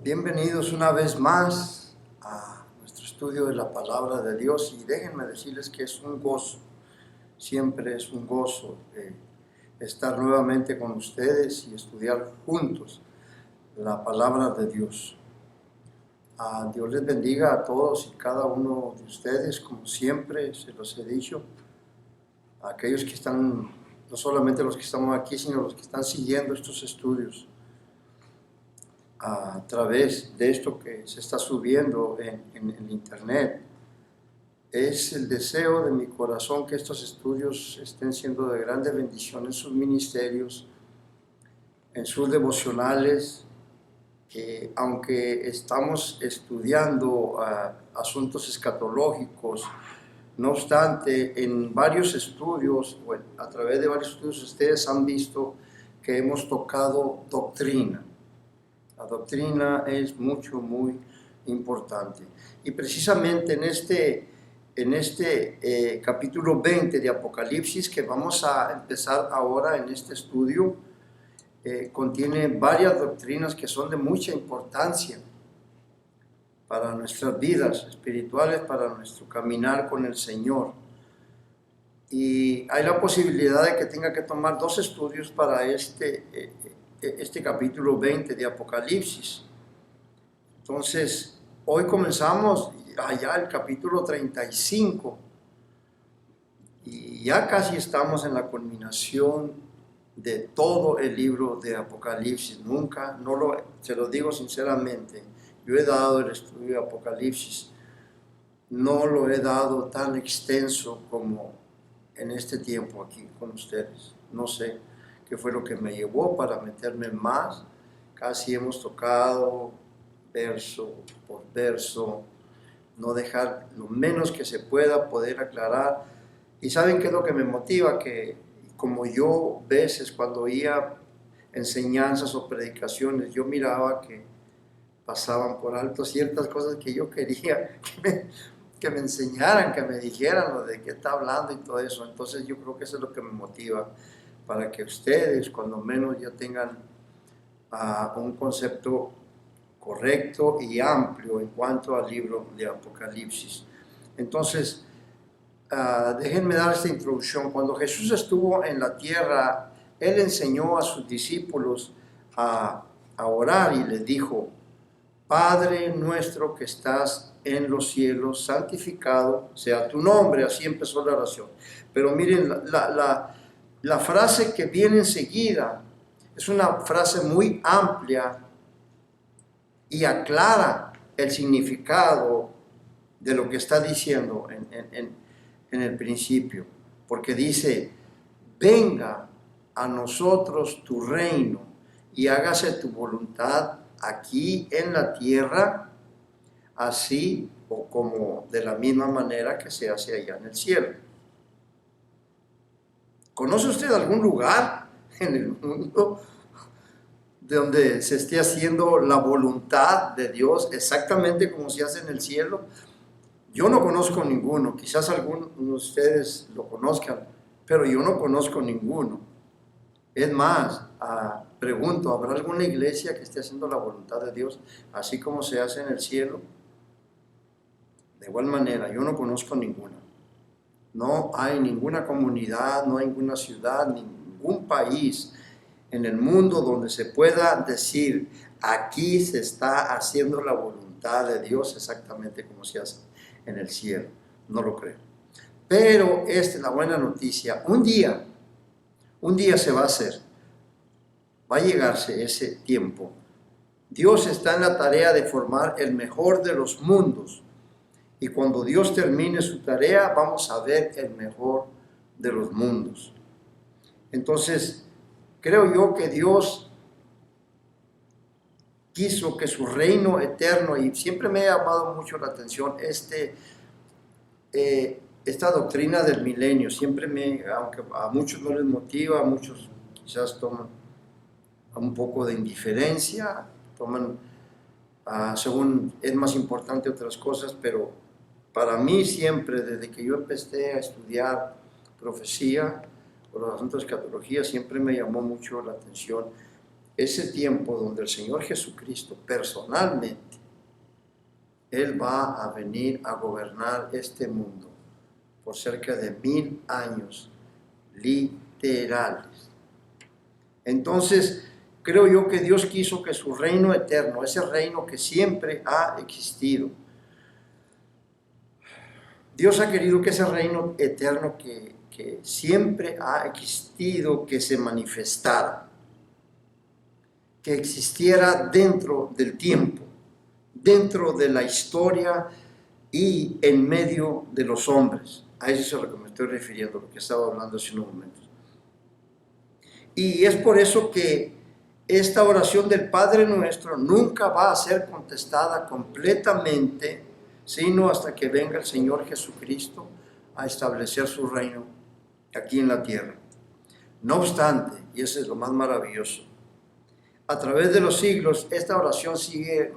Bienvenidos una vez más a nuestro estudio de la palabra de Dios y déjenme decirles que es un gozo, siempre es un gozo estar nuevamente con ustedes y estudiar juntos la palabra de Dios. Dios les bendiga a todos y cada uno de ustedes, como siempre se los he dicho, a aquellos que están, no solamente los que estamos aquí, sino los que están siguiendo estos estudios a través de esto que se está subiendo en el internet. Es el deseo de mi corazón que estos estudios estén siendo de grande bendición en sus ministerios, en sus devocionales, que aunque estamos estudiando asuntos escatológicos, no obstante, en varios estudios, bueno, a través de varios estudios ustedes han visto que hemos tocado doctrina. La doctrina es muy importante. Y precisamente en este capítulo 20 de Apocalipsis, que vamos a empezar ahora en este estudio, contiene varias doctrinas que son de mucha importancia para nuestras vidas espirituales, para nuestro caminar con el Señor. Y hay la posibilidad de que tenga que tomar 2 estudios para este capítulo 20 de Apocalipsis. Entonces, hoy comenzamos allá el capítulo 35 y ya casi estamos en la culminación de todo el libro de Apocalipsis. Nunca, se lo digo sinceramente, yo he dado el estudio de Apocalipsis, no lo he dado tan extenso como en este tiempo aquí con ustedes. No sé qué fue lo que me llevó para meterme más. Casi hemos tocado verso por verso, no dejar lo menos que se pueda poder aclarar. ¿Y saben qué es lo que me motiva? Que como yo veces cuando oía enseñanzas o predicaciones, yo miraba que pasaban por alto ciertas cosas que yo quería que me enseñaran, que me dijeran lo de qué está hablando y todo eso. Entonces yo creo que eso es lo que me motiva, para que ustedes cuando menos ya tengan un concepto correcto y amplio en cuanto al libro de Apocalipsis. Entonces, déjenme dar esta introducción. Cuando Jesús estuvo en la tierra, Él enseñó a sus discípulos a orar y les dijo: Padre nuestro que estás en los cielos, santificado sea tu nombre. Así empezó la oración. Pero miren, la frase que viene enseguida es una frase muy amplia y aclara el significado de lo que está diciendo en el principio, porque dice: venga a nosotros tu reino y hágase tu voluntad aquí en la tierra, así o como de la misma manera que se hace allá en el cielo. ¿Conoce usted algún lugar en el mundo donde se esté haciendo la voluntad de Dios exactamente como se hace en el cielo? Yo no conozco ninguno, quizás algunos de ustedes lo conozcan, pero yo no conozco ninguno. Es más, pregunto, ¿habrá alguna iglesia que esté haciendo la voluntad de Dios así como se hace en el cielo? De igual manera, yo no conozco ninguna. No hay ninguna comunidad, no hay ninguna ciudad, ningún país en el mundo donde se pueda decir: aquí se está haciendo la voluntad de Dios exactamente como se hace en el cielo. No lo creo. Pero esta es la buena noticia. Un día se va a hacer. Va a llegarse ese tiempo. Dios está en la tarea de formar el mejor de los mundos. Y cuando Dios termine su tarea, vamos a ver el mejor de los mundos. Entonces, creo yo que Dios quiso que su reino eterno, y siempre me ha llamado mucho la atención esta doctrina del milenio, aunque a muchos no les motiva, a muchos quizás toman un poco de indiferencia, según es más importante otras cosas, pero para mí siempre, desde que yo empecé a estudiar profecía o los asuntos de escatología, siempre me llamó mucho la atención ese tiempo donde el Señor Jesucristo personalmente, Él va a venir a gobernar este mundo por cerca de 1000 años literales. Entonces, creo yo que Dios quiso que su reino eterno, ese reino que siempre ha existido, Dios ha querido que ese reino eterno que siempre ha existido, que se manifestara, que existiera dentro del tiempo, dentro de la historia y en medio de los hombres. A eso es a lo que me estoy refiriendo, lo que estaba hablando hace unos momentos. Y es por eso que esta oración del Padre Nuestro nunca va a ser contestada completamente, sino hasta que venga el Señor Jesucristo a establecer su reino aquí en la tierra. No obstante, y eso es lo más maravilloso, a través de los siglos esta oración sigue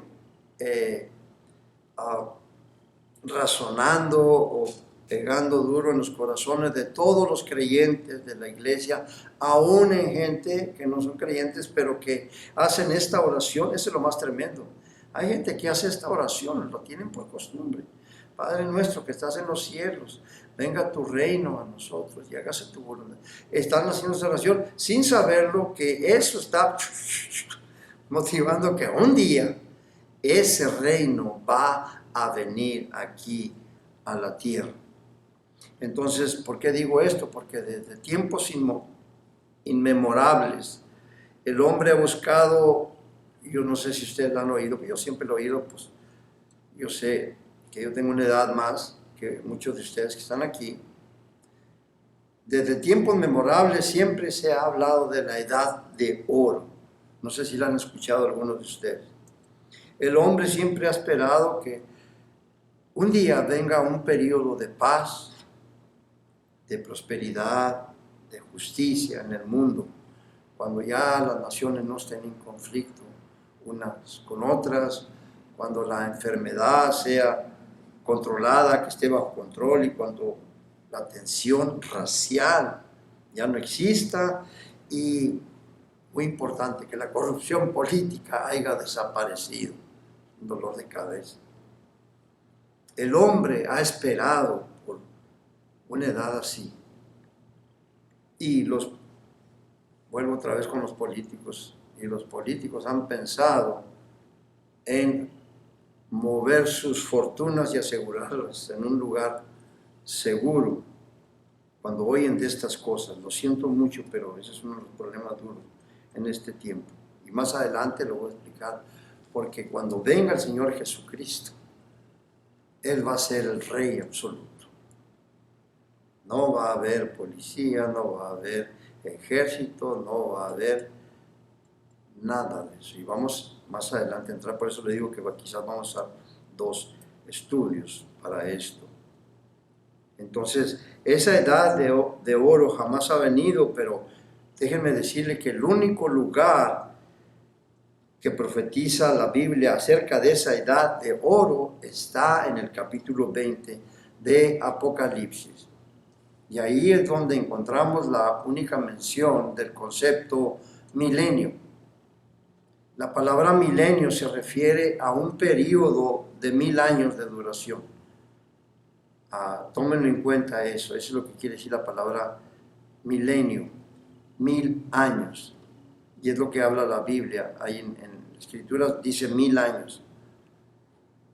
razonando o pegando duro en los corazones de todos los creyentes de la iglesia, aún en gente que no son creyentes, pero que hacen esta oración. Eso es lo más tremendo. Hay gente que hace esta oración, lo tienen por costumbre. Padre nuestro que estás en los cielos, venga tu reino a nosotros y hágase tu voluntad. Están haciendo esta oración sin saberlo, que eso está motivando que un día ese reino va a venir aquí a la tierra. Entonces, ¿por qué digo esto? Porque desde tiempos inmemorables el hombre ha buscado, yo no sé si ustedes lo han oído, pero yo siempre lo he oído, pues yo sé que yo tengo una edad más que muchos de ustedes que están aquí. Desde tiempos memorables siempre se ha hablado de la edad de oro. No sé si la han escuchado algunos de ustedes. El hombre siempre ha esperado que un día venga un periodo de paz, de prosperidad, de justicia en el mundo, cuando ya las naciones no estén en conflicto unas con otras, cuando la enfermedad sea controlada, que esté bajo control, y cuando la tensión racial ya no exista, y muy importante, que la corrupción política haya desaparecido. Un dolor de cabeza. El hombre ha esperado por una edad así. Y vuelvo otra vez con los políticos, y los políticos han pensado en mover sus fortunas y asegurarlas en un lugar seguro. Cuando oyen de estas cosas, lo siento mucho, pero ese es uno de los problemas duros en este tiempo. Y más adelante lo voy a explicar, porque cuando venga el Señor Jesucristo, Él va a ser el Rey absoluto. No va a haber policía, no va a haber ejército, no va a haber nada de eso. Y vamos más adelante a entrar, por eso le digo que quizás vamos a 2 estudios para esto. Entonces, esa edad de oro jamás ha venido, pero déjenme decirle que el único lugar que profetiza la Biblia acerca de esa edad de oro está en el capítulo 20 de Apocalipsis. Y ahí es donde encontramos la única mención del concepto milenio. La palabra milenio se refiere a un periodo de 1000 años de duración. Tómenlo en cuenta eso es lo que quiere decir la palabra milenio, 1000 años. Y es lo que habla la Biblia, ahí en la Escritura dice 1000 años.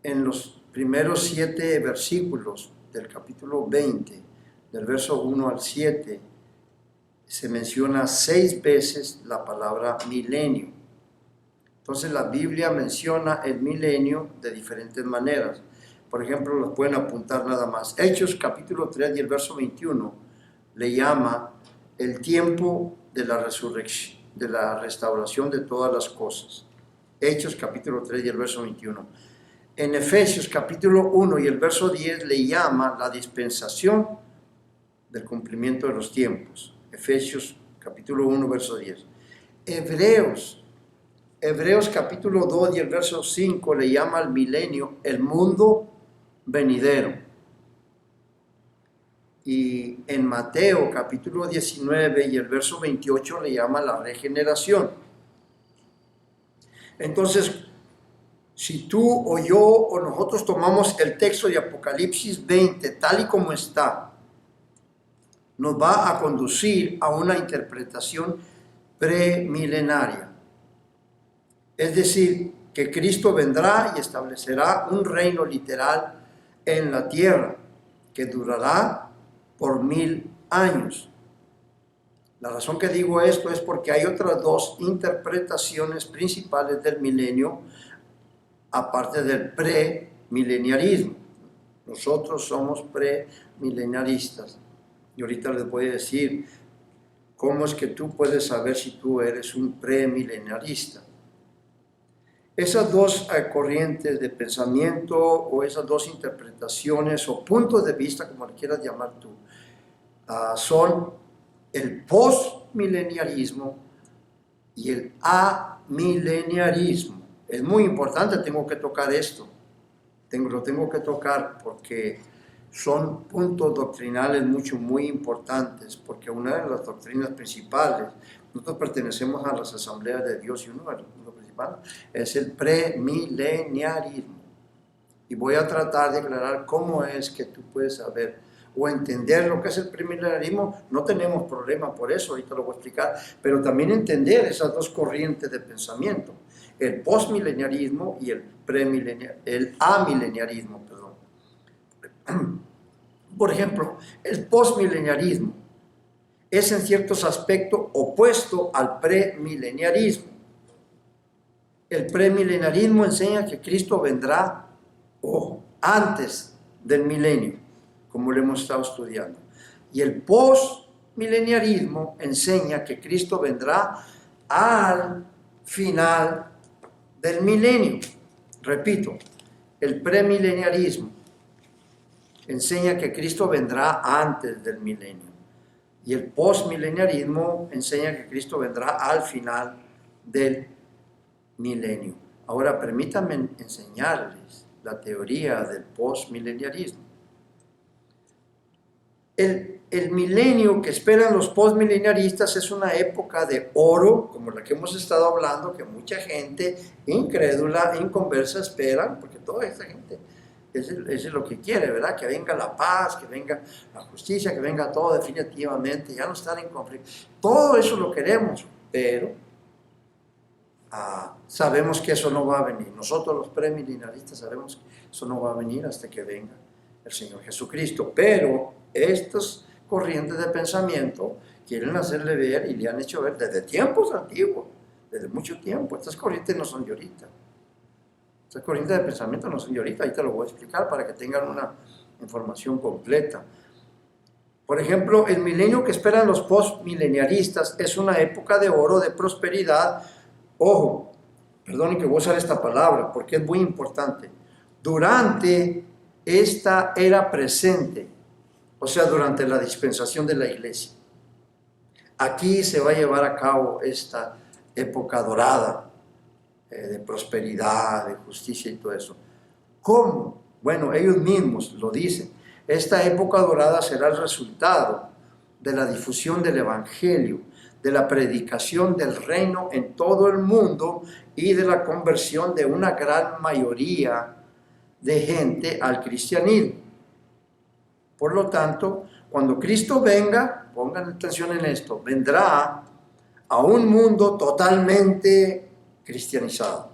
En los primeros 7 versículos del capítulo 20, del verso 1 al 7, se menciona 6 veces la palabra milenio. Entonces la Biblia menciona el milenio de diferentes maneras. Por ejemplo, los pueden apuntar nada más. Hechos capítulo 3 y el verso 21 le llama el tiempo de la resurrección, de la restauración de todas las cosas. Hechos capítulo 3 y el verso 21. En Efesios capítulo 1 y el verso 10 le llama la dispensación del cumplimiento de los tiempos. Efesios capítulo 1 verso 10. Hebreos capítulo 2 y el verso 5 le llama al milenio el mundo venidero. Y en Mateo capítulo 19 y el verso 28 le llama la regeneración. Entonces, si tú o yo o nosotros tomamos el texto de Apocalipsis 20 tal y como está, nos va a conducir a una interpretación premilenaria. Es decir, que Cristo vendrá y establecerá un reino literal en la tierra que durará por 1000 años. La razón que digo esto es porque hay otras dos interpretaciones principales del milenio, aparte del premileniarismo. Nosotros somos premilenaristas. Y ahorita les voy a decir cómo es que tú puedes saber si tú eres un premilenarista. Esas dos corrientes de pensamiento o esas dos interpretaciones o puntos de vista, como le quieras llamar tú, son el postmileniarismo y el amileniarismo. Es muy importante, tengo que tocar esto, lo tengo que tocar porque son puntos doctrinales muy importantes, porque una de las doctrinas principales, nosotros pertenecemos a las asambleas de Dios y uno de los puntos principales es el premileniarismo. Y voy a tratar de aclarar cómo es que tú puedes saber o entender lo que es el premileniarismo. No tenemos problema por eso, ahorita lo voy a explicar, pero también entender esas dos corrientes de pensamiento, el postmileniarismo y el amileniarismo, perdón. Por ejemplo, el postmileniarismo es en ciertos aspectos opuesto al premileniarismo. El premileniarismo enseña que Cristo vendrá antes del milenio, como lo hemos estado estudiando. Y el postmileniarismo enseña que Cristo vendrá al final del milenio. Repito, el premileniarismo enseña que Cristo vendrá antes del milenio. Y el postmileniarismo enseña que Cristo vendrá al final del milenio. Ahora permítanme enseñarles la teoría del postmileniarismo. El milenio que esperan los postmileniaristas es una época de oro, como la que hemos estado hablando, que mucha gente incrédula, inconversa esperan, porque toda esta gente es lo que quiere, ¿verdad? Que venga la paz, que venga la justicia, que venga todo definitivamente, ya no estar en conflicto. Todo eso lo queremos, pero sabemos que eso no va a venir. Nosotros los premilenaristas sabemos que eso no va a venir hasta que venga el Señor Jesucristo. Pero estas corrientes de pensamiento quieren hacerle ver y le han hecho ver desde tiempos antiguos, desde mucho tiempo. Estas corrientes no son de ahorita. Estas corrientes de pensamiento no son de ahorita. Ahí te lo voy a explicar para que tengan una información completa. Por ejemplo, el milenio que esperan los postmileniaristas es una época de oro, de prosperidad. Ojo, perdonen que voy a usar esta palabra porque es muy importante. Durante esta era presente, o sea, durante la dispensación de la iglesia. Aquí se va a llevar a cabo esta época dorada de prosperidad, de justicia y todo eso. ¿Cómo? Bueno, ellos mismos lo dicen. Esta época dorada será el resultado de la difusión del evangelio, de la predicación del reino en todo el mundo y de la conversión de una gran mayoría de gente al cristianismo. Por lo tanto, cuando Cristo venga, pongan atención en esto, vendrá a un mundo totalmente cristianizado.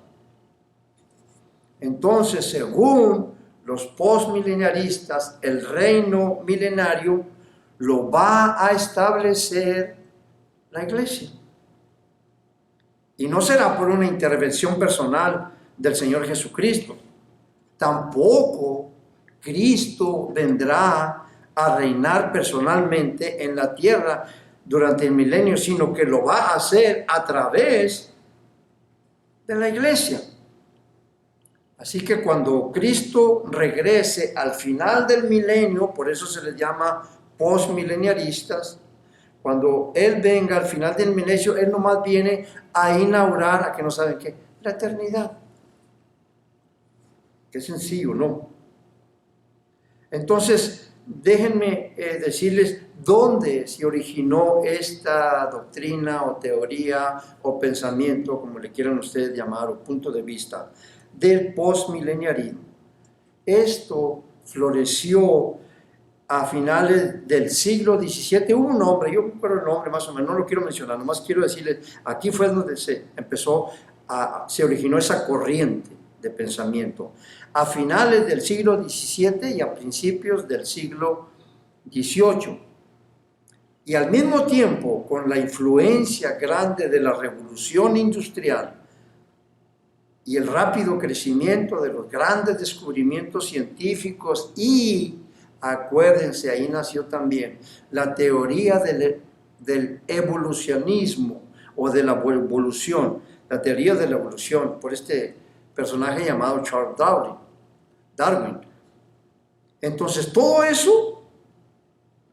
Entonces, según los postmileniaristas, el reino milenario lo va a establecer la iglesia. Y no será por una intervención personal del Señor Jesucristo. Tampoco Cristo vendrá a reinar personalmente en la tierra durante el milenio, sino que lo va a hacer a través de la iglesia. Así que cuando Cristo regrese al final del milenio, por eso se les llama postmileniaristas, cuando Él venga al final del milenio, Él nomás viene a inaugurar, a que no saben qué, la eternidad. Qué sencillo, ¿no? Entonces, déjenme decirles ¿dónde se originó esta doctrina o teoría o pensamiento, como le quieran ustedes llamar, o punto de vista, del postmileniarismo? Esto floreció a finales del siglo XVII. Hubo un hombre, yo recuerdo el nombre más o menos, no lo quiero mencionar, nomás quiero decirles, aquí fue donde se originó esa corriente de pensamiento. A finales del siglo XVII y a principios del siglo XVIII. Y al mismo tiempo, con la influencia grande de la revolución industrial y el rápido crecimiento de los grandes descubrimientos científicos, y acuérdense, ahí nació también la teoría del evolucionismo o de la evolución, la teoría de la evolución, por este personaje llamado Charles Darwin. Entonces, todo eso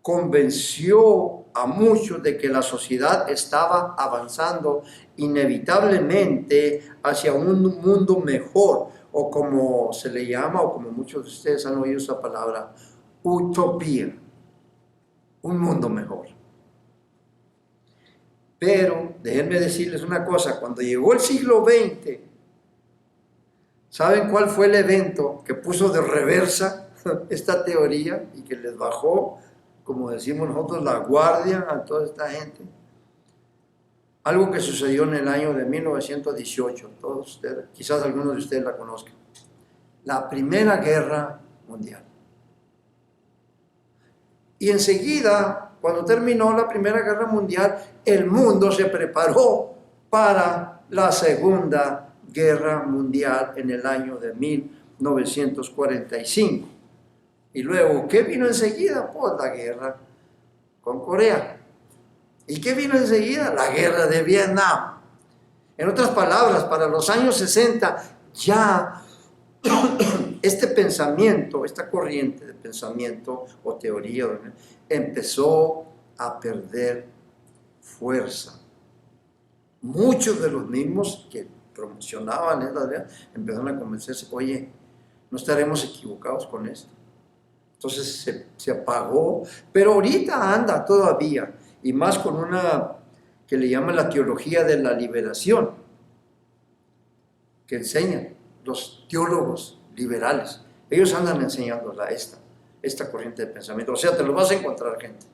convenció a muchos de que la sociedad estaba avanzando inevitablemente hacia un mundo mejor, o como se le llama, o como muchos de ustedes han oído esa palabra, utopía, un mundo mejor. Pero déjenme decirles una cosa, cuando llegó el siglo XX, ¿saben cuál fue el evento que puso de reversa esta teoría y que les bajó, como decimos nosotros, la guardia a toda esta gente? Algo que sucedió en el año de 1918, todos ustedes, quizás algunos de ustedes la conozcan. La Primera Guerra Mundial. Y enseguida, cuando terminó la Primera Guerra Mundial, el mundo se preparó para la Segunda Guerra Mundial en el año de 1945. Y luego, ¿qué vino enseguida? Pues la guerra con Corea. ¿Y qué vino enseguida? La guerra de Vietnam. En otras palabras, para los años 60 ya este pensamiento, esta corriente de pensamiento o teoría empezó a perder fuerza. Muchos de los mismos que promocionaban esta idea empezaron a convencerse, oye, no estaremos equivocados con esto. Entonces se apagó, pero ahorita anda todavía, y más con una que le llaman la teología de la liberación, que enseñan los teólogos liberales. Ellos andan enseñándola esta corriente de pensamiento. O sea, te lo vas a encontrar, gente.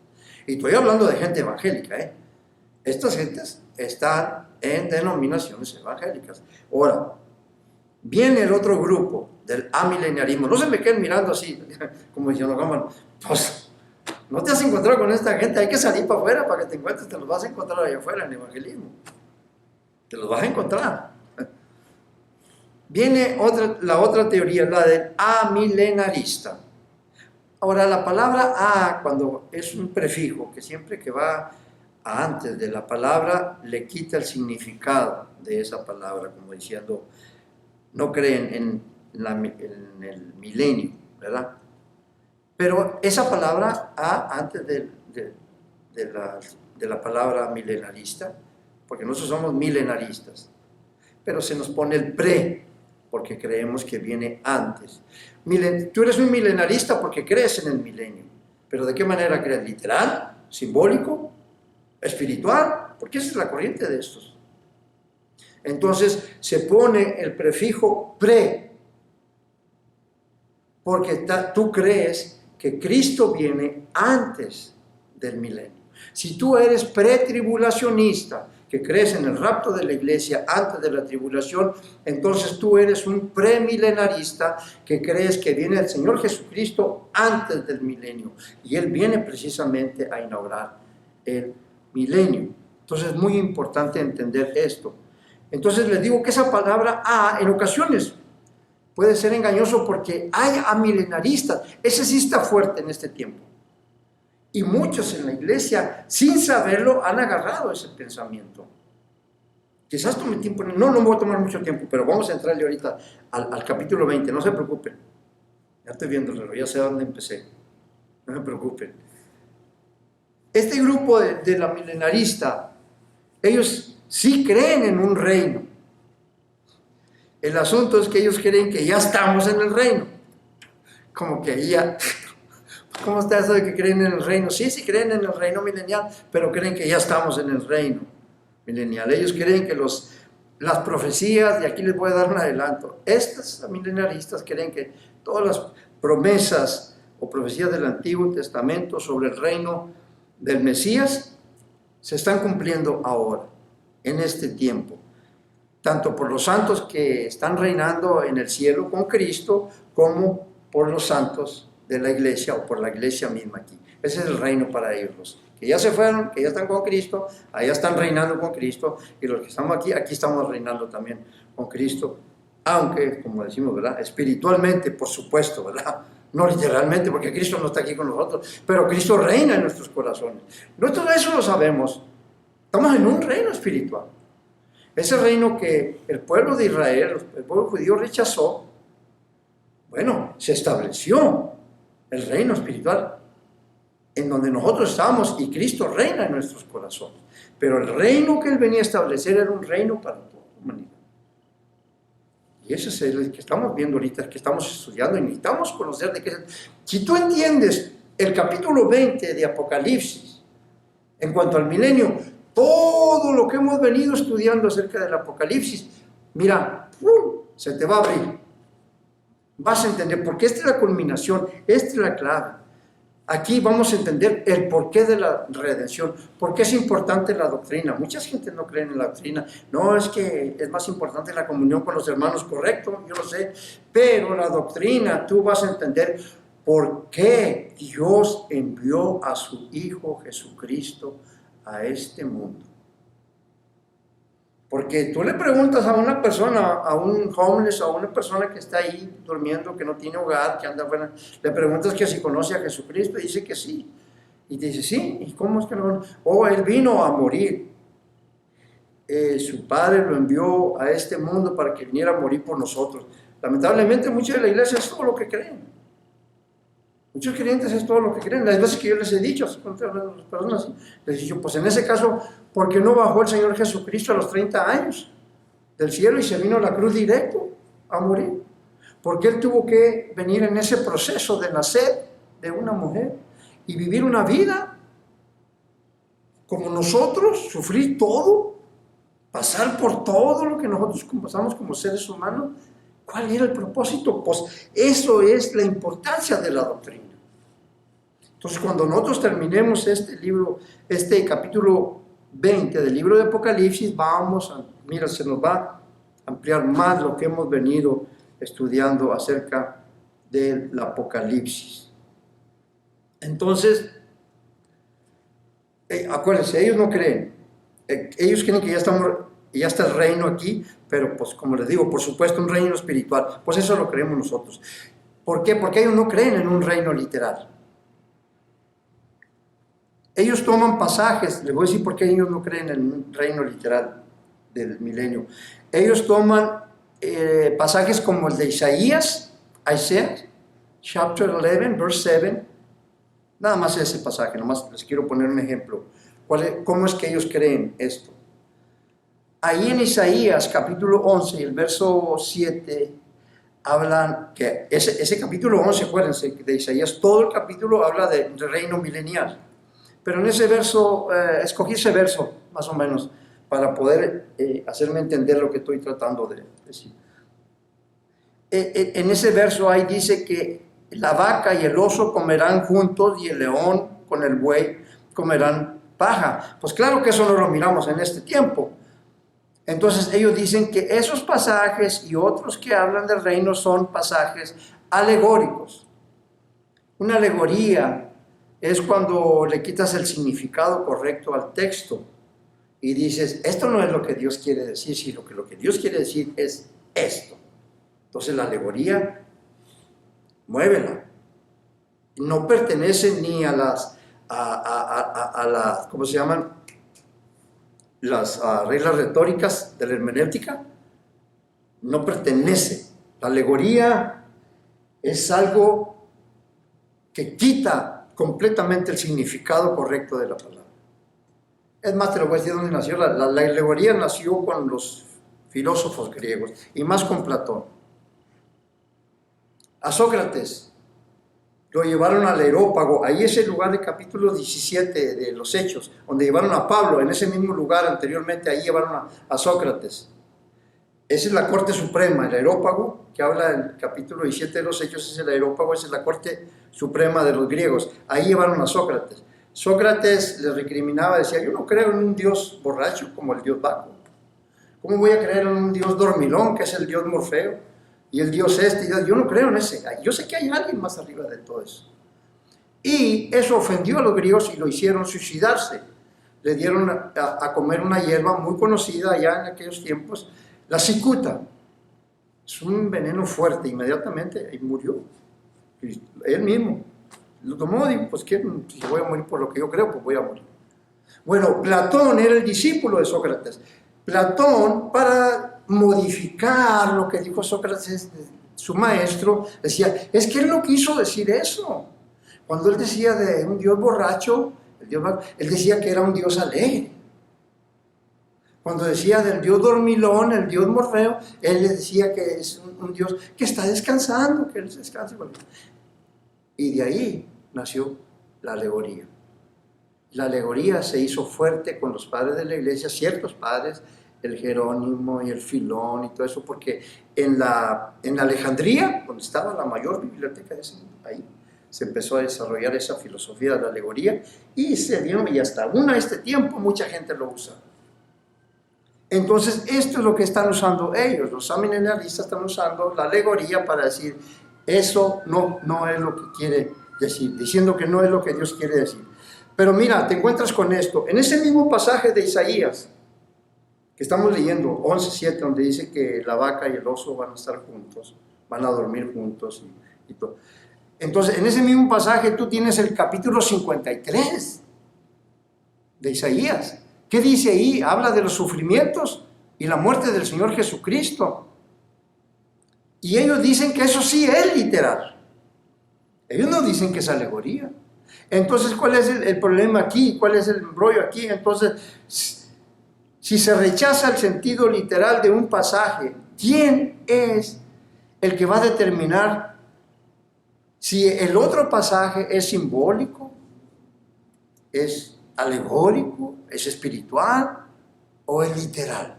Y estoy hablando de gente evangélica, ¿eh? Estas gentes están en denominaciones evangélicas. Ahora, viene el otro grupo del amileniarismo. No se me queden mirando así, como diciendo, pues, no te has encontrado con esta gente, hay que salir para afuera para que te encuentres, te los vas a encontrar allá afuera en el evangelismo. Te los vas a encontrar. Viene la otra teoría, la del amilenarista. Ahora, la palabra a, cuando es un prefijo, que siempre que va antes de la palabra, le quita el significado de esa palabra, como diciendo, no creen en el milenio, ¿verdad? Pero esa palabra a, antes de la palabra milenarista, porque nosotros somos milenaristas, pero se nos pone el pre, porque creemos que viene antes. Tú eres un milenarista porque crees en el milenio, pero ¿de qué manera crees? ¿Literal? ¿Simbólico? ¿Espiritual? Porque esa es la corriente de estos. Entonces se pone el prefijo pre, porque tú crees que Cristo viene antes del milenio. Si tú eres pretribulacionista, que crees en el rapto de la iglesia antes de la tribulación, entonces tú eres un premilenarista que crees que viene el Señor Jesucristo antes del milenio, y Él viene precisamente a inaugurar el milenio. Entonces es muy importante entender esto. Entonces les digo que esa palabra a en ocasiones puede ser engañoso porque hay amilenaristas. Ese sí está fuerte en este tiempo. Y muchos en la iglesia, sin saberlo, han agarrado ese pensamiento. Quizás tome tiempo, no me voy a tomar mucho tiempo, pero vamos a entrarle ahorita al capítulo 20, no se preocupen. Ya estoy viendo el reloj, ya sé dónde empecé. No se preocupen. Este grupo de la milenarista, ellos sí creen en un reino. El asunto es que ellos creen que ya estamos en el reino. Como que ya... ¿Cómo está eso de que creen en el reino? Sí, sí creen en el reino milenial, pero creen que ya estamos en el reino milenial. Ellos creen que las profecías, y aquí les voy a dar un adelanto, estos milenialistas creen que todas las promesas o profecías del Antiguo Testamento sobre el reino del Mesías se están cumpliendo ahora, en este tiempo, tanto por los santos que están reinando en el cielo con Cristo, como por los santos de la iglesia o por la iglesia misma aquí. Ese es el reino para ellos, los que ya se fueron, que ya están con Cristo, allá están reinando con Cristo, y los que estamos aquí, aquí estamos reinando también con Cristo, aunque, como decimos, ¿verdad? Espiritualmente, por supuesto, ¿verdad? No literalmente, porque Cristo no está aquí con nosotros, pero Cristo reina en nuestros corazones. Nosotros eso lo sabemos. Estamos en un reino espiritual. Ese reino que el pueblo de Israel, el pueblo judío rechazó, bueno, se estableció el reino espiritual en donde nosotros estamos y Cristo reina en nuestros corazones. Pero el reino que Él venía a establecer era un reino para toda la humanidad. Y ese es el que estamos viendo ahorita, que estamos estudiando y necesitamos conocer de qué. Si tú entiendes el capítulo 20 de Apocalipsis, en cuanto al milenio, todo lo que hemos venido estudiando acerca del Apocalipsis, mira, ¡pum!, se te va a abrir. Vas a entender, porque esta es la culminación, esta es la clave. Aquí vamos a entender el porqué de la redención, por qué es importante la doctrina. Mucha gente no cree en la doctrina. No, es que es más importante la comunión con los hermanos, correcto, yo lo sé. Pero la doctrina, tú vas a entender por qué Dios envió a su Hijo Jesucristo a este mundo. Porque tú le preguntas a una persona, a un homeless, a una persona que está ahí durmiendo, que no tiene hogar, que anda afuera, le preguntas que si conoce a Jesucristo y dice que sí. Y te dice, sí, ¿y cómo es que lo conoce? Oh, Él vino a morir. Su Padre lo envió a este mundo para que viniera a morir por nosotros. Lamentablemente, muchos de la iglesia es todo lo que creen. Muchos creyentes es todo lo que creen. Las veces que yo les he dicho a las personas, les he dicho, pues en ese caso, ¿por qué no bajó el Señor Jesucristo a los 30 años del cielo y se vino a la cruz directo a morir? ¿Por qué Él tuvo que venir en ese proceso de nacer de una mujer y vivir una vida como nosotros, sufrir todo, pasar por todo lo que nosotros pasamos como seres humanos? ¿Cuál era el propósito? Pues eso es la importancia de la doctrina. Entonces, cuando nosotros terminemos este libro, este capítulo 20 del libro de Apocalipsis, mira, se nos va a ampliar más lo que hemos venido estudiando acerca del Apocalipsis. Entonces, acuérdense, ellos no creen. Ellos creen que ya está el reino aquí, pero pues como les digo, por supuesto un reino espiritual, pues eso lo creemos nosotros. ¿Por qué? Porque ellos no creen en un reino literal. Ellos toman pasajes, les voy a decir por qué ellos no creen en un reino literal del milenio. Ellos toman pasajes como el de Isaías, chapter 11, verse 7, nada más ese pasaje, nomás les quiero poner un ejemplo. ¿Cómo es que ellos creen esto? Ahí en Isaías capítulo 11 y el verso 7 hablan que ese capítulo 11, acuérdense de Isaías, todo el capítulo habla del reino milenial. Pero en ese verso, escogí ese verso más o menos para poder hacerme entender lo que estoy tratando de decir. En ese verso ahí dice que la vaca y el oso comerán juntos y el león con el buey comerán paja. Pues claro que eso no lo miramos en este tiempo. Entonces ellos dicen que esos pasajes y otros que hablan del reino son pasajes alegóricos. Una alegoría es cuando le quitas el significado correcto al texto y dices, esto no es lo que Dios quiere decir, sino que lo que Dios quiere decir es esto. Entonces la alegoría, muévela. No pertenece ni a las, ¿cómo se llaman? Las reglas retóricas de la hermenéutica. No pertenece. La alegoría es algo que quita completamente el significado correcto de la palabra. Es más, te lo voy a decir dónde nació. La alegoría nació con los filósofos griegos y más con Platón. A Sócrates lo llevaron al Areópago. Ahí es el lugar del capítulo 17 de los Hechos, donde llevaron a Pablo. En ese mismo lugar anteriormente, ahí llevaron a Sócrates. Esa es la Corte Suprema, el Areópago, que habla en el capítulo 17 de los Hechos, es el Areópago, esa es la Corte Suprema de los griegos. Ahí llevaron a Sócrates. Sócrates les recriminaba, decía, yo no creo en un Dios borracho como el Dios Baco. ¿Cómo voy a creer en un Dios dormilón, que es el Dios Morfeo? Y el Dios este, yo no creo en ese. Yo sé que hay alguien más arriba de todo eso. Y eso ofendió a los griegos y lo hicieron suicidarse. Le dieron a comer una hierba muy conocida allá en aquellos tiempos, la cicuta. Es un veneno fuerte, inmediatamente y murió. Y él mismo lo tomó y dijo, pues si voy a morir por lo que yo creo, pues voy a morir. Bueno, Platón era el discípulo de Sócrates. Platón, para modificar lo que dijo Sócrates, su maestro, decía, es que él no quiso decir eso. Cuando él decía de un Dios borracho, él decía que era un Dios alegre. Cuando decía del Dios dormilón, el Dios Morfeo, él le decía que es un Dios que está descansando, que él descansa. Y de ahí nació la alegoría. La alegoría se hizo fuerte con los padres de la iglesia, ciertos padres, el Jerónimo y el Filón y todo eso, porque en la Alejandría, donde estaba la mayor biblioteca de ese mundo, ahí se empezó a desarrollar esa filosofía de la alegoría y se dio, y hasta aún a este tiempo mucha gente lo usa. Entonces esto es lo que están usando ellos, los amilenaristas están usando la alegoría para decir, eso no es lo que quiere decir, diciendo que no es lo que Dios quiere decir. Pero mira, te encuentras con esto, en ese mismo pasaje de Isaías, que estamos leyendo, 11:7, donde dice que la vaca y el oso van a estar juntos, van a dormir juntos y todo. Entonces, en ese mismo pasaje tú tienes el capítulo 53 de Isaías. ¿Qué dice ahí? Habla de los sufrimientos y la muerte del Señor Jesucristo. Y ellos dicen que eso sí es literal. Ellos no dicen que es alegoría. Entonces, ¿cuál es el problema aquí? ¿Cuál es el embrollo aquí? Entonces, si se rechaza el sentido literal de un pasaje, ¿quién es el que va a determinar si el otro pasaje es simbólico, es alegórico, es espiritual o es literal?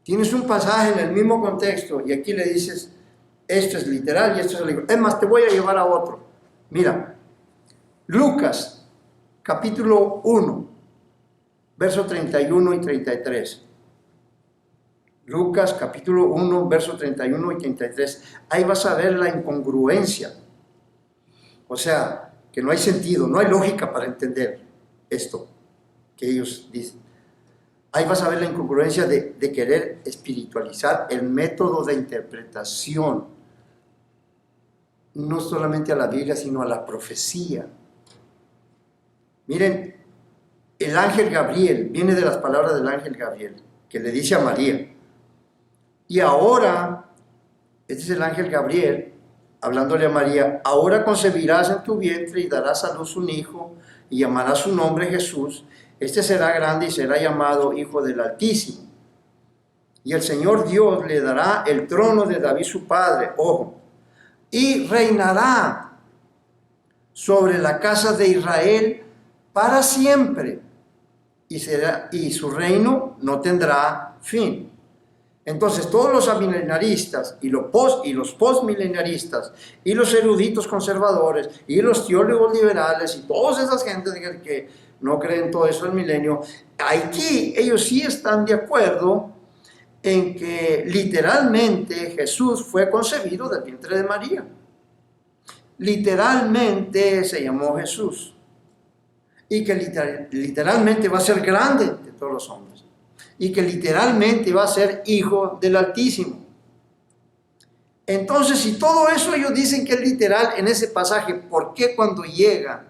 Tienes un pasaje en el mismo contexto y aquí le dices, esto es literal y esto es alegórico. Es más, te voy a llevar a otro. Mira, Lucas, capítulo 1, verso 31 y 33. Lucas, capítulo 1, verso 31 y 33. Ahí vas a ver la incongruencia. O sea, que no hay sentido, no hay lógica para entender esto que ellos dicen. Ahí vas a ver la incongruencia de querer espiritualizar el método de interpretación, no solamente a la Biblia, sino a la profecía. Miren, el ángel Gabriel, viene de las palabras del ángel Gabriel, que le dice a María, y ahora, este es el ángel Gabriel, hablándole a María, ahora concebirás en tu vientre y darás a luz un hijo, y llamarás su nombre Jesús. Este será grande y será llamado Hijo del Altísimo. Y el Señor Dios le dará el trono de David su padre, ojo, y reinará sobre la casa de Israel para siempre, y su reino no tendrá fin. Entonces todos los amilenaristas y los postmilenaristas y los eruditos conservadores y los teólogos liberales y todas esas gentes que no creen todo eso del milenio, aquí ellos sí están de acuerdo en que literalmente Jesús fue concebido del vientre de María. Literalmente se llamó Jesús. Y que literalmente va a ser grande de todos los hombres. Y que literalmente va a ser Hijo del Altísimo. Entonces, si todo eso ellos dicen que es literal en ese pasaje, ¿por qué cuando llega?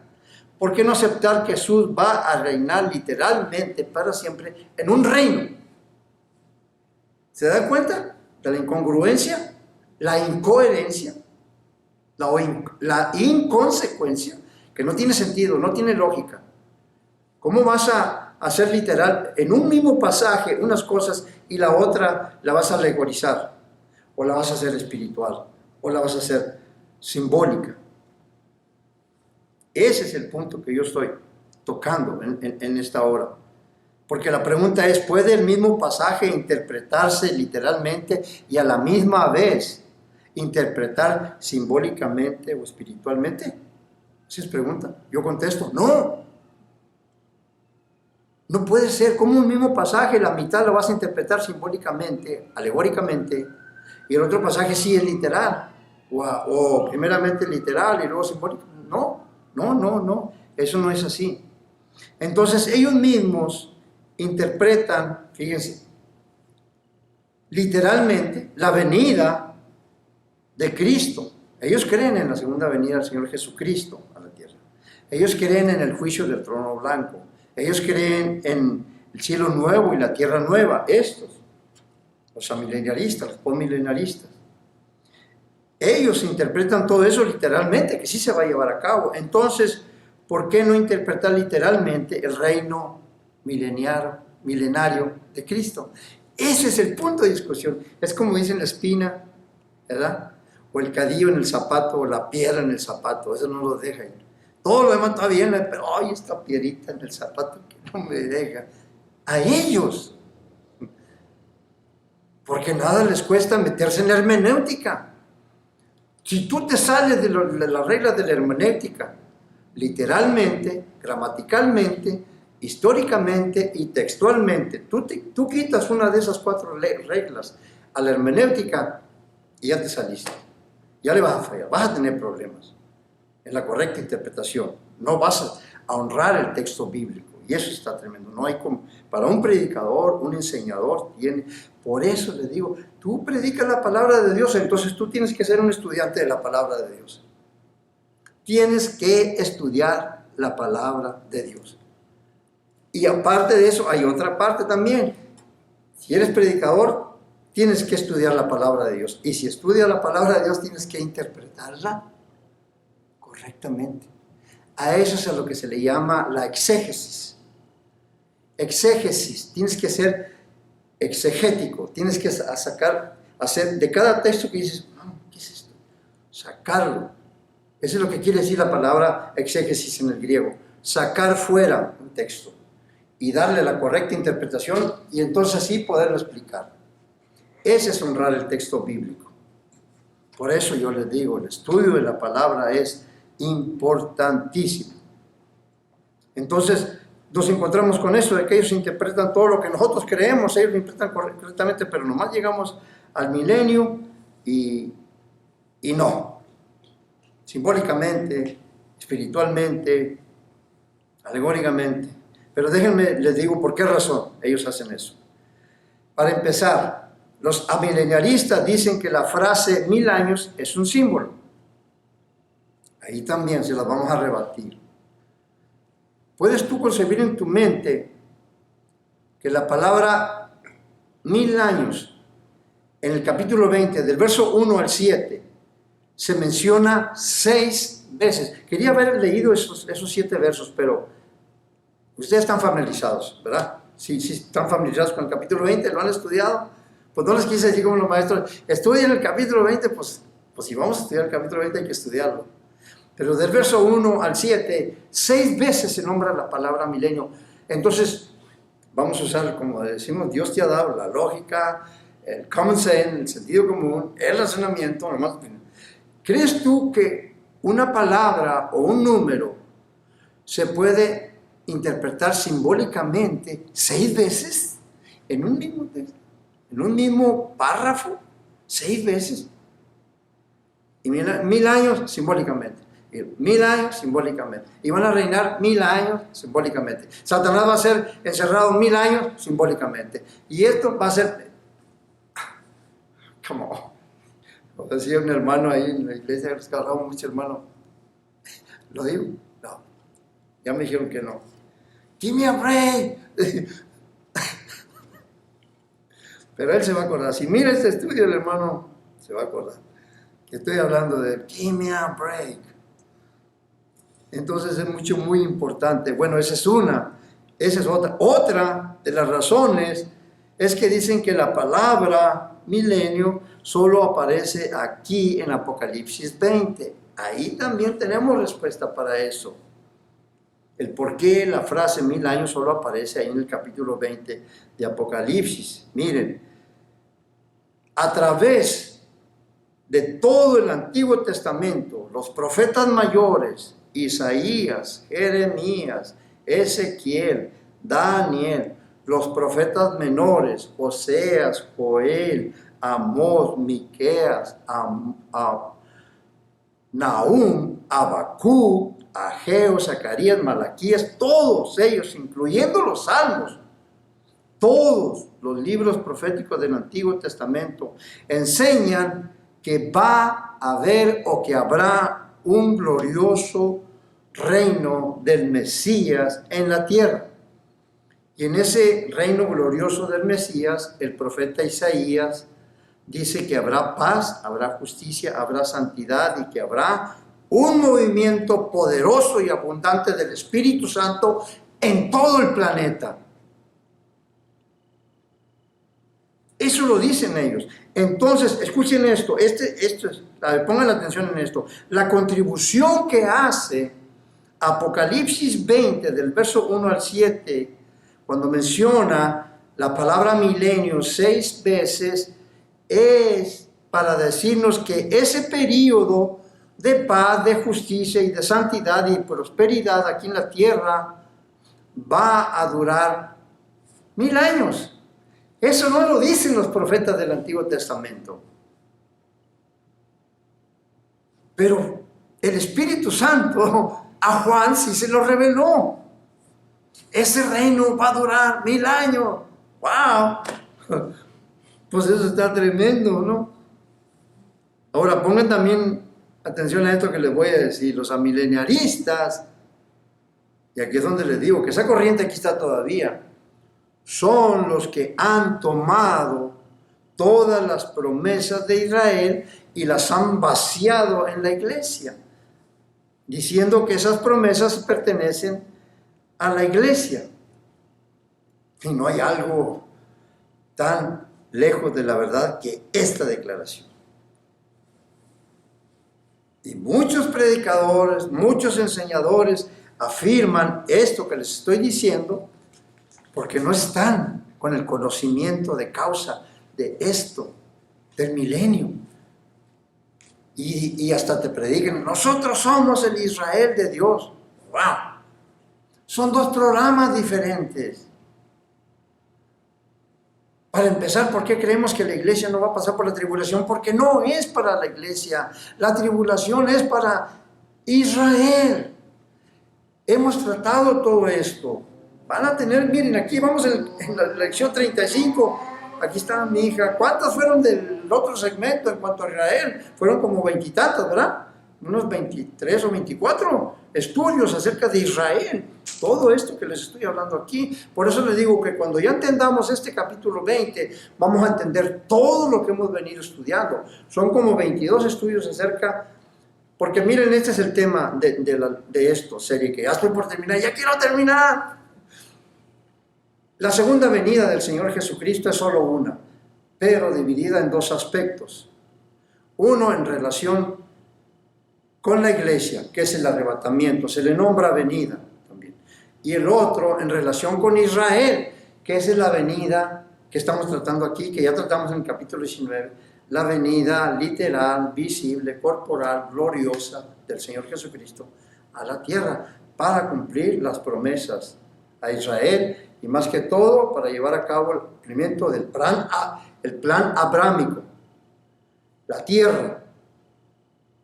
¿Por qué no aceptar que Jesús va a reinar literalmente para siempre en un reino? ¿Se dan cuenta de la incongruencia, la incoherencia, la inconsecuencia? Que no tiene sentido, no tiene lógica. ¿Cómo vas a hacer literal en un mismo pasaje unas cosas y la otra la vas a alegorizar? ¿O la vas a hacer espiritual? ¿O la vas a hacer simbólica? Ese es el punto que yo estoy tocando en esta hora. Porque la pregunta es, ¿puede el mismo pasaje interpretarse literalmente y a la misma vez interpretar simbólicamente o espiritualmente? Esa es pregunta. Yo contesto, no. No puede ser. Como un mismo pasaje, la mitad lo vas a interpretar simbólicamente, alegóricamente, y el otro pasaje sí es literal, o primeramente literal y luego simbólico. No. Eso no es así. Entonces ellos mismos interpretan, fíjense, literalmente la venida de Cristo. Ellos creen en la segunda venida del Señor Jesucristo a la tierra. Ellos creen en el juicio del trono blanco. Ellos creen en el cielo nuevo y la tierra nueva. Estos, los amilenialistas, los postmilenaristas. Ellos interpretan todo eso literalmente, que sí se va a llevar a cabo. Entonces, ¿por qué no interpretar literalmente el reino milenario de Cristo? Ese es el punto de discusión. Es como dicen la espina, ¿verdad? O el cadillo en el zapato, o la piedra en el zapato. Eso no lo deja ir. Todo lo demás está bien, pero ¡ay, esta piedrita en el zapato que no me deja! A ellos. Porque nada les cuesta meterse en la hermenéutica. Si tú te sales de las reglas de la hermenéutica, literalmente, gramaticalmente, históricamente y textualmente, tú quitas una de esas 4 reglas a la hermenéutica y ya te saliste. Ya le vas a fallar, vas a tener problemas en la correcta interpretación. No vas a honrar el texto bíblico. Y eso está tremendo. No hay como, para un predicador, un enseñador, por eso les digo, tú predicas la palabra de Dios, entonces tú tienes que ser un estudiante de la palabra de Dios. Tienes que estudiar la palabra de Dios. Y aparte de eso, hay otra parte también. Si eres predicador, tienes que estudiar la palabra de Dios. Y si estudias la palabra de Dios, tienes que interpretarla correctamente. A eso es a lo que se le llama la exégesis. Exégesis, tienes que ser exegético, tienes que hacer de cada texto que dices, ¿qué es esto? Sacarlo. Eso es lo que quiere decir la palabra exégesis en el griego. Sacar fuera un texto y darle la correcta interpretación y entonces así poderlo explicar. Ese es honrar el texto bíblico. Por eso yo les digo, el estudio de la palabra es importantísimo. Entonces nos encontramos con eso de que ellos interpretan todo lo que nosotros creemos, ellos lo interpretan correctamente, pero nomás llegamos al milenio y no. Simbólicamente, espiritualmente, alegóricamente. Pero déjenme, les digo por qué razón ellos hacen eso. Para empezar, los amilenialistas dicen que la frase 1000 años es un símbolo. Ahí también se las vamos a rebatir. ¿Puedes tú concebir en tu mente que la palabra 1000 años, en el capítulo 20, del verso 1 al 7, se menciona 6 veces? Quería haber leído esos 7 versos, pero ustedes están familiarizados, ¿verdad? Si están familiarizados con el capítulo 20, lo han estudiado, pues no les quise decir como los maestros, estudien el capítulo 20, pues si vamos a estudiar el capítulo 20 hay que estudiarlo. Pero del verso 1 al 7, 6 veces se nombra la palabra milenio. Entonces, vamos a usar, como decimos, Dios te ha dado la lógica, el common sense, el sentido común, el razonamiento. Nomás. ¿Crees tú que una palabra o un número se puede interpretar simbólicamente 6 veces en un mismo texto, en un mismo párrafo? 6 veces. Y 1000 años simbólicamente. 1000 años simbólicamente. Y van a reinar 1000 años simbólicamente. Satanás va a ser encerrado 1000 años simbólicamente. Y esto va a ser, como decía un hermano ahí en la iglesia, que hablamos mucho, hermano. ¿Lo digo? No. Ya me dijeron que no. Give me a break. Pero él se va a acordar. Si mira este estudio, el hermano se va a acordar que estoy hablando de give me a break. Entonces es muy importante. Bueno, esa es una. Esa es otra. Otra de las razones es que dicen que la palabra milenio solo aparece aquí en Apocalipsis 20. Ahí también tenemos respuesta para eso. El por qué la frase 1000 años solo aparece ahí en el capítulo 20 de Apocalipsis. Miren, a través de todo el Antiguo Testamento, los profetas mayores, Isaías, Jeremías, Ezequiel, Daniel, los profetas menores, Oseas, Joel, Amós, Miqueas, Nahum, Habacuc, Ageo, Zacarías, Malaquías, todos ellos, incluyendo los salmos, todos los libros proféticos del Antiguo Testamento enseñan que va a haber o que habrá un glorioso reino del Mesías en la tierra. Y en ese reino glorioso del Mesías, el profeta Isaías dice que habrá paz, habrá justicia, habrá santidad y que habrá un movimiento poderoso y abundante del Espíritu Santo en todo el planeta. Eso lo dicen ellos. Entonces, escuchen esto, pongan atención en esto. La contribución que hace Apocalipsis 20, del verso 1 al 7, cuando menciona la palabra milenio 6 veces, es para decirnos que ese periodo de paz, de justicia y de santidad y prosperidad aquí en la tierra va a durar 1000 años. Eso no lo dicen los profetas del Antiguo Testamento. Pero el Espíritu Santo a Juan sí se lo reveló. Ese reino va a durar 1000 años. ¡Wow! Pues eso está tremendo, ¿no? Ahora pongan también atención a esto que les voy a decir. Los amileniaristas, y aquí es donde les digo que esa corriente aquí está todavía, son los que han tomado todas las promesas de Israel y las han vaciado en la iglesia, diciendo que esas promesas pertenecen a la iglesia. Y no hay algo tan lejos de la verdad que esta declaración. Y muchos predicadores, muchos enseñadores afirman esto que les estoy diciendo porque no están con el conocimiento de causa de esto, del milenio. Y hasta te predican, nosotros somos el Israel de Dios. ¡Wow! Son dos programas diferentes. Para empezar, ¿por qué creemos que la iglesia no va a pasar por la tribulación? Porque no es para la iglesia. La tribulación es para Israel. Hemos tratado todo esto. Van a tener, miren, aquí vamos en la lección 35. Aquí está mi hija. ¿Cuántas fueron del otro segmento en cuanto a Israel? Fueron como 20 y tantas, ¿verdad? Unos 23 o 24 estudios acerca de Israel. Todo esto que les estoy hablando aquí. Por eso les digo que cuando ya entendamos este capítulo 20, vamos a entender todo lo que hemos venido estudiando. Son como 22 estudios acerca, porque miren, este es el tema de esto, serie que ya estoy por terminar, ya quiero terminar. La segunda venida del Señor Jesucristo es solo una, pero dividida en dos aspectos. Uno en relación con la iglesia, que es el arrebatamiento, se le nombra venida también. Y el otro en relación con Israel, que es la venida que estamos tratando aquí, que ya tratamos en el capítulo 19, la venida literal, visible, corporal, gloriosa del Señor Jesucristo a la tierra para cumplir las promesas a Israel y más que todo para llevar a cabo el cumplimiento del plan abrámico, la tierra,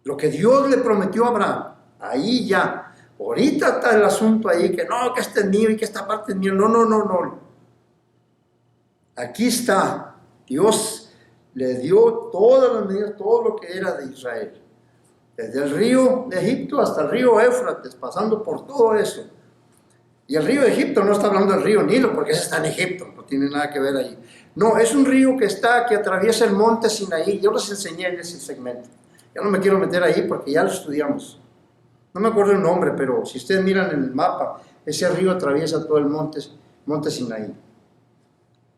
lo que Dios le prometió a Abraham. Ahí ya, ahorita está el asunto ahí que no, que este es mío y que esta parte es mío. No. Aquí está, Dios le dio todas las medidas, todo lo que era de Israel, desde el río de Egipto hasta el río Éufrates, pasando por todo eso. Y el río de Egipto no está hablando del río Nilo, porque ese está en Egipto, no tiene nada que ver ahí. No, es un río que atraviesa el monte Sinaí. Yo les enseñé en ese segmento. Ya no me quiero meter ahí porque ya lo estudiamos. No me acuerdo el nombre, pero si ustedes miran en el mapa, ese río atraviesa todo el monte Sinaí.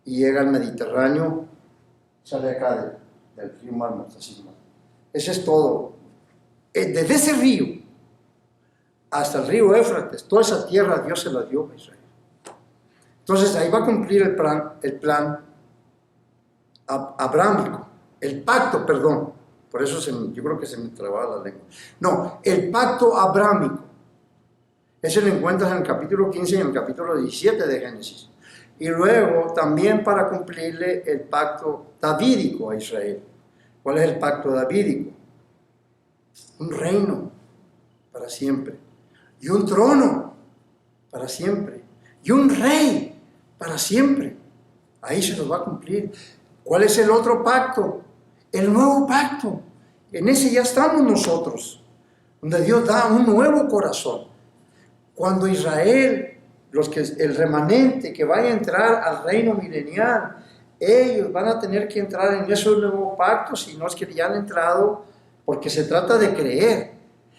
Y llega al Mediterráneo, sale acá del río Mar. Ese es todo. Desde ese río hasta el río Éufrates, toda esa tierra Dios se la dio a Israel. Entonces ahí va a cumplir el plan abrámico, el pacto, perdón, por eso yo creo que se me trababa la lengua. No, el pacto abrámico. Eso lo encuentras en el capítulo 15 y en el capítulo 17 de Génesis. Y luego también para cumplirle el pacto davídico a Israel. ¿Cuál es el pacto davídico? Un reino para siempre. Y un trono para siempre. Y un rey para siempre. Ahí se nos va a cumplir. ¿Cuál es el otro pacto? El nuevo pacto. En ese ya estamos nosotros. Donde Dios da un nuevo corazón. Cuando Israel, el remanente que vaya a entrar al reino milenial, ellos van a tener que entrar en esos nuevos pactos, si no es que ya han entrado, porque se trata de creer.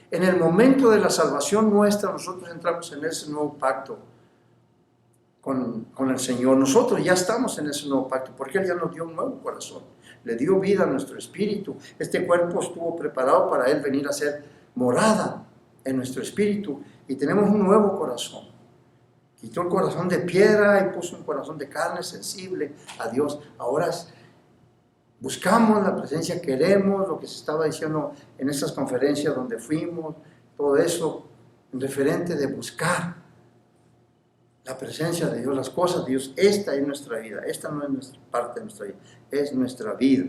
En el momento de la salvación nuestra, nosotros entramos en ese nuevo pacto con el Señor. Nosotros ya estamos en ese nuevo pacto, porque Él ya nos dio un nuevo corazón. Le dio vida a nuestro espíritu. Este cuerpo estuvo preparado para Él venir a ser morada en nuestro espíritu. Y tenemos un nuevo corazón. Quitó el corazón de piedra y puso un corazón de carne sensible a Dios. Ahora buscamos la presencia, queremos lo que se estaba diciendo en estas conferencias donde fuimos, todo eso, en referente de buscar la presencia de Dios, las cosas de Dios. Esta es nuestra vida, esta no es nuestra parte de nuestra vida, es nuestra vida.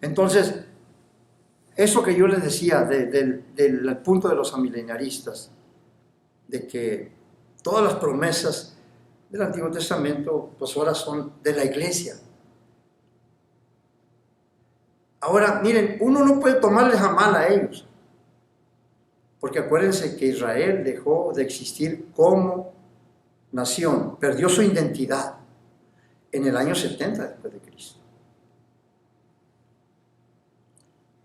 Entonces, eso que yo les decía del punto de los amileniaristas, de que todas las promesas del Antiguo Testamento, pues ahora son de la iglesia. Ahora, miren, uno no puede tomarles a mal a ellos, porque acuérdense que Israel dejó de existir como nación, perdió su identidad en el año 70 después de Cristo.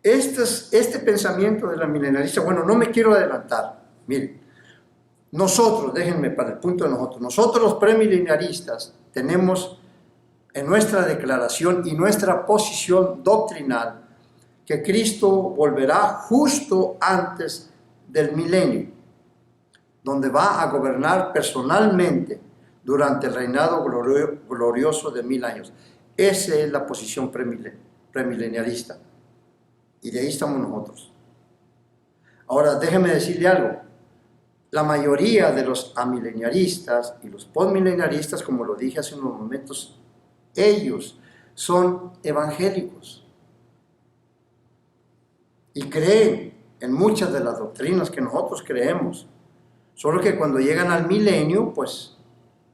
Este pensamiento de la milenarista, bueno, no me quiero adelantar, miren, nosotros, déjenme para el punto de nosotros los premilenaristas tenemos en nuestra declaración y nuestra posición doctrinal que Cristo volverá justo antes del milenio, donde va a gobernar personalmente durante el reinado glorioso de 1000 años. Esa es la posición premilenarista. Y de ahí estamos nosotros. Ahora, déjenme decirle algo. La mayoría de los amileniaristas y los postmilenaristas, como lo dije hace unos momentos, ellos son evangélicos. Y creen en muchas de las doctrinas que nosotros creemos. Solo que cuando llegan al milenio, pues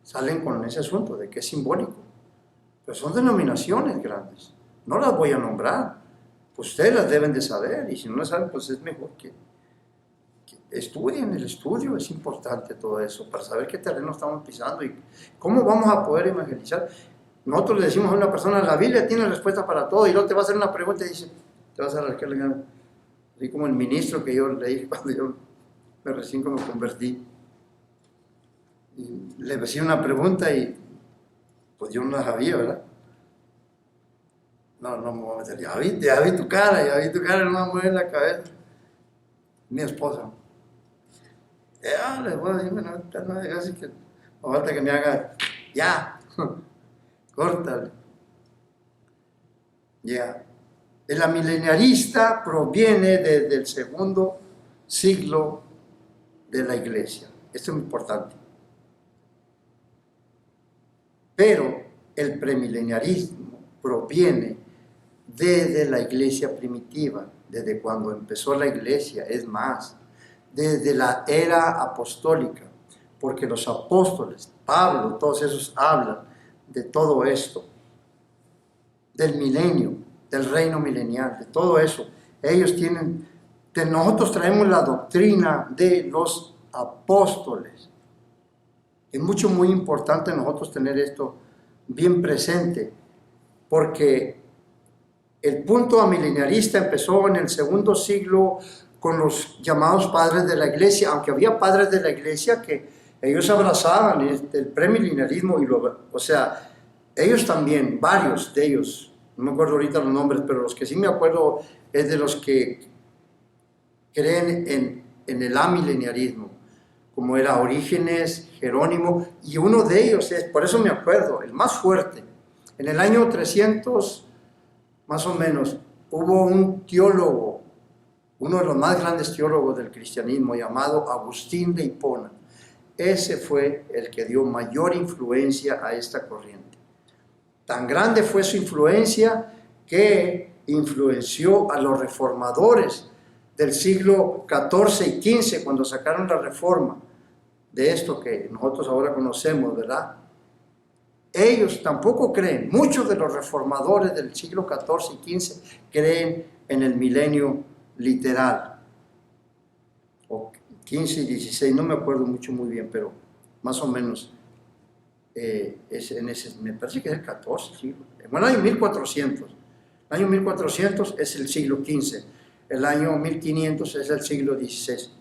salen con ese asunto de que es simbólico. Pero son denominaciones grandes. No las voy a nombrar. Pues ustedes las deben de saber, y si no las saben, pues es mejor que estudien. El estudio es importante, todo eso, para saber qué terreno estamos pisando y cómo vamos a poder evangelizar. Nosotros le decimos a una persona, la Biblia tiene respuesta para todo, y luego te va a hacer una pregunta y dice, te vas a rascar la gana. Así como el ministro que yo le dije cuando yo recién me convertí. Y le hacía una pregunta y pues yo no la sabía, ¿verdad? No me voy a meter. Ya vi tu cara, no me mueve la cabeza. Mi esposa. Le voy a decir, bueno, así que no falta que me haga, ya, córtale. Ya. El amileniarista proviene desde el segundo siglo de la iglesia. Esto es importante. Pero el premileniarismo proviene desde la iglesia primitiva, desde cuando empezó la iglesia, es más, desde la era apostólica, porque los apóstoles, Pablo, todos esos hablan de todo esto, del milenio, del reino milenial, de todo eso. Ellos nosotros traemos la doctrina de los apóstoles. Es muy importante nosotros tener esto bien presente, porque el punto amileniarista empezó en el segundo siglo con los llamados padres de la iglesia, aunque había padres de la iglesia que ellos abrazaban el premileniarismo, o sea, ellos también, varios de ellos, no me acuerdo ahorita los nombres, pero los que sí me acuerdo es de los que creen en el amileniarismo, como era Orígenes, Jerónimo, y uno de ellos es, por eso me acuerdo, el más fuerte. En el año 300, más o menos, hubo un teólogo, uno de los más grandes teólogos del cristianismo, llamado Agustín de Hipona. Ese fue el que dio mayor influencia a esta corriente. Tan grande fue su influencia que influenció a los reformadores del siglo XIV y XV, cuando sacaron la reforma de esto que nosotros ahora conocemos, ¿verdad? Ellos tampoco creen, muchos de los reformadores del siglo XIV y XV creen en el milenio literal, o 15 y 16, no me acuerdo muy bien, pero más o menos, me parece que es el 14 siglo, bueno, el año 1400, el año 1400 es el siglo XV, el año 1500 es el siglo XVI.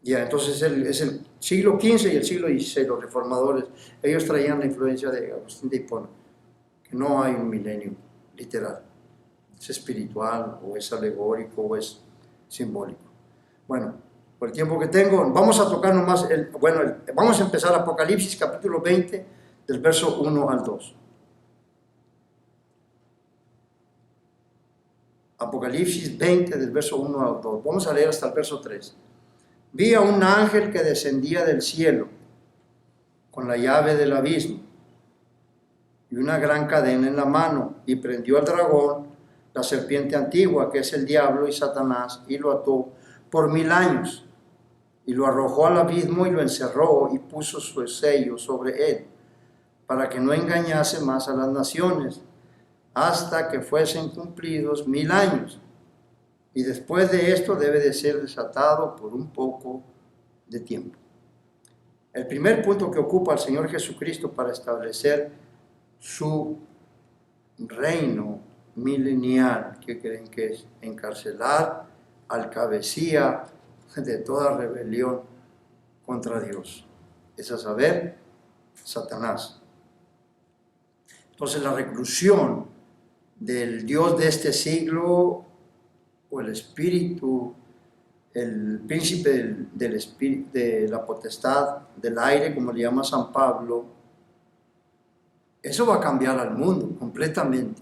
Ya, entonces es el siglo XV y el siglo XVI, los reformadores, ellos traían la influencia de Agustín de Hipona, que no hay un milenio literal, es espiritual, o es alegórico, o es simbólico. Bueno, por el tiempo que tengo, vamos a tocar nomás, vamos a empezar Apocalipsis capítulo 20, del verso 1 al 2. Apocalipsis 20, del verso 1 al 2. Vamos a leer hasta el verso 3. Vi a un ángel que descendía del cielo con la llave del abismo y una gran cadena en la mano, y prendió al dragón, la serpiente antigua, que es el diablo y Satanás, y lo ató por 1000 años, y lo arrojó al abismo y lo encerró y puso su sello sobre él, para que no engañase más a las naciones, hasta que fuesen cumplidos 1000 años. Y después de esto debe de ser desatado por un poco de tiempo. El primer punto que ocupa el Señor Jesucristo para establecer su reino milenial, ¿qué creen que es? Encarcelar al cabecilla de toda rebelión contra Dios, es a saber, Satanás. Entonces la reclusión del Dios de este siglo, o el espíritu, el príncipe del espíritu, de la potestad del aire, como le llama San Pablo, eso va a cambiar al mundo completamente.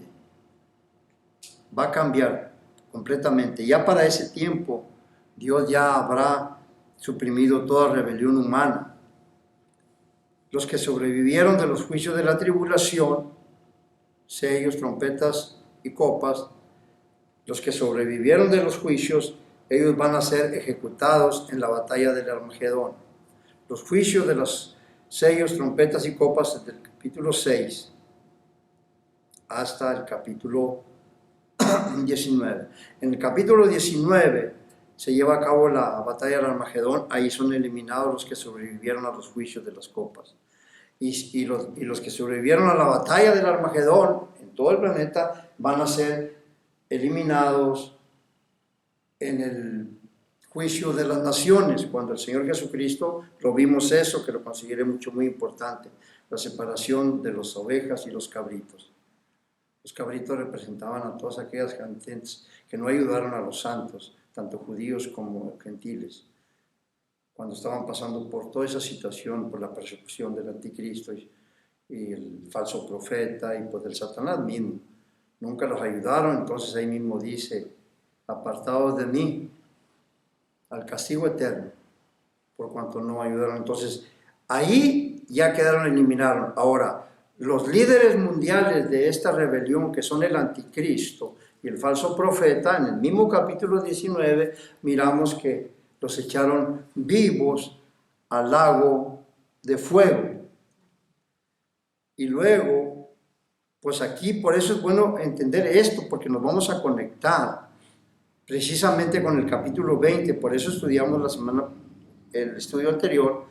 Va a cambiar completamente. Ya para ese tiempo, Dios ya habrá suprimido toda rebelión humana. Los que sobrevivieron de los juicios de la tribulación, sellos, trompetas y copas, los que sobrevivieron de los juicios, ellos van a ser ejecutados en la batalla del Armagedón. Los juicios de los sellos, trompetas y copas desde el capítulo 6 hasta el capítulo 19. En el capítulo 19 se lleva a cabo la batalla del Armagedón. Ahí son eliminados los que sobrevivieron a los juicios de las copas. Y los que sobrevivieron a la batalla del Armagedón en todo el planeta van a ser eliminados en el juicio de las naciones, cuando el Señor Jesucristo, lo vimos eso, que lo consideré muy importante, la separación de las ovejas y los cabritos. Los cabritos representaban a todas aquellas gentes que no ayudaron a los santos, tanto judíos como gentiles, cuando estaban pasando por toda esa situación, por la persecución del anticristo y el falso profeta y por el Satanás mismo. Nunca los ayudaron, entonces ahí mismo dice, apartados de mí, al castigo eterno, por cuanto no ayudaron. Entonces, ahí ya quedaron eliminados. Ahora, los líderes mundiales de esta rebelión, que son el anticristo y el falso profeta, en el mismo capítulo 19, miramos que los echaron vivos al lago de fuego. Y luego, pues aquí por eso es bueno entender esto, porque nos vamos a conectar precisamente con el capítulo 20, por eso estudiamos el estudio anterior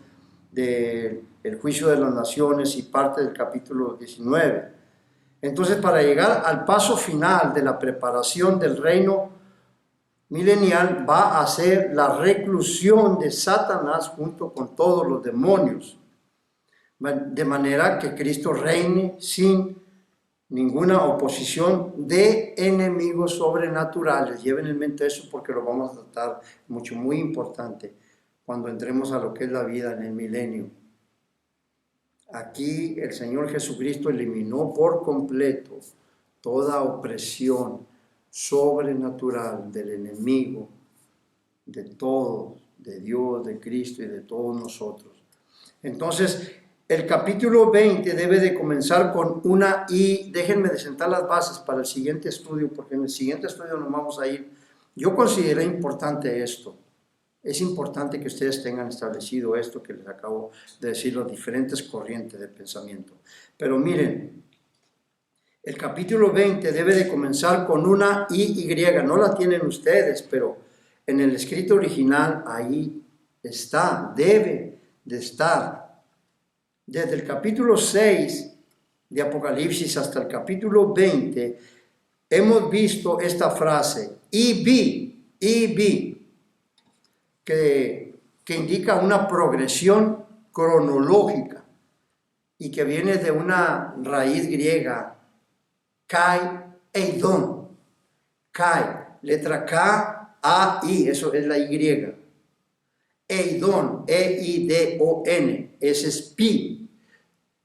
del juicio de las naciones y parte del capítulo 19. Entonces, para llegar al paso final de la preparación del reino milenial, va a ser la reclusión de Satanás junto con todos los demonios, de manera que Cristo reine sin ninguna oposición de enemigos sobrenaturales. Lleven en mente eso porque lo vamos a tratar mucho, muy importante cuando entremos a lo que es la vida en el milenio. Aquí el Señor Jesucristo eliminó por completo toda opresión sobrenatural del enemigo, de todos, de Dios, de Cristo y de todos nosotros. Entonces, el capítulo 20 debe de comenzar con una y déjenme de sentar las bases para el siguiente estudio, porque en el siguiente estudio nos vamos a ir. Yo consideré importante esto. Es importante que ustedes tengan establecido esto que les acabo de decir, las diferentes corrientes de pensamiento. Pero miren, el capítulo 20 debe de comenzar con una Y. No la tienen ustedes, pero en el escrito original ahí está, debe de estar. Desde el capítulo 6 de Apocalipsis hasta el capítulo 20, hemos visto esta frase, y vi, que indica una progresión cronológica y que viene de una raíz griega, kai, eidon, kai, letra K, A, I, eso es la Y. Eidon, E-I-D-O-N, ese es pi.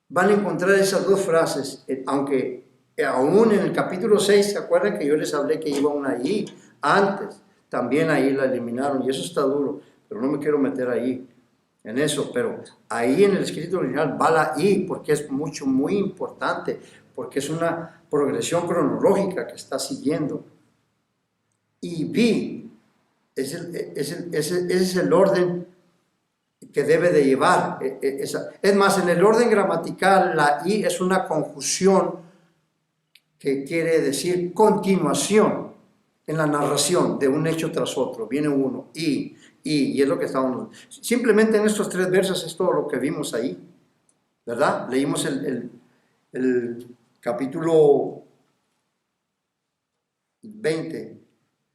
Van a encontrar esas dos frases, aunque aún en el capítulo 6, ¿se acuerdan que yo les hablé que iba una I antes? También ahí la eliminaron y eso está duro, pero no me quiero meter ahí en eso, pero ahí en el escrito original va la I porque es muy importante, porque es una progresión cronológica que está siguiendo. Y vi, ese es el orden que debe de llevar. Es más, en el orden gramatical, la I es una conjunción que quiere decir continuación en la narración de un hecho tras otro. Viene uno, y es lo que estábamos. Simplemente en estos 3 versos es todo lo que vimos ahí, ¿verdad? Leímos el capítulo 20.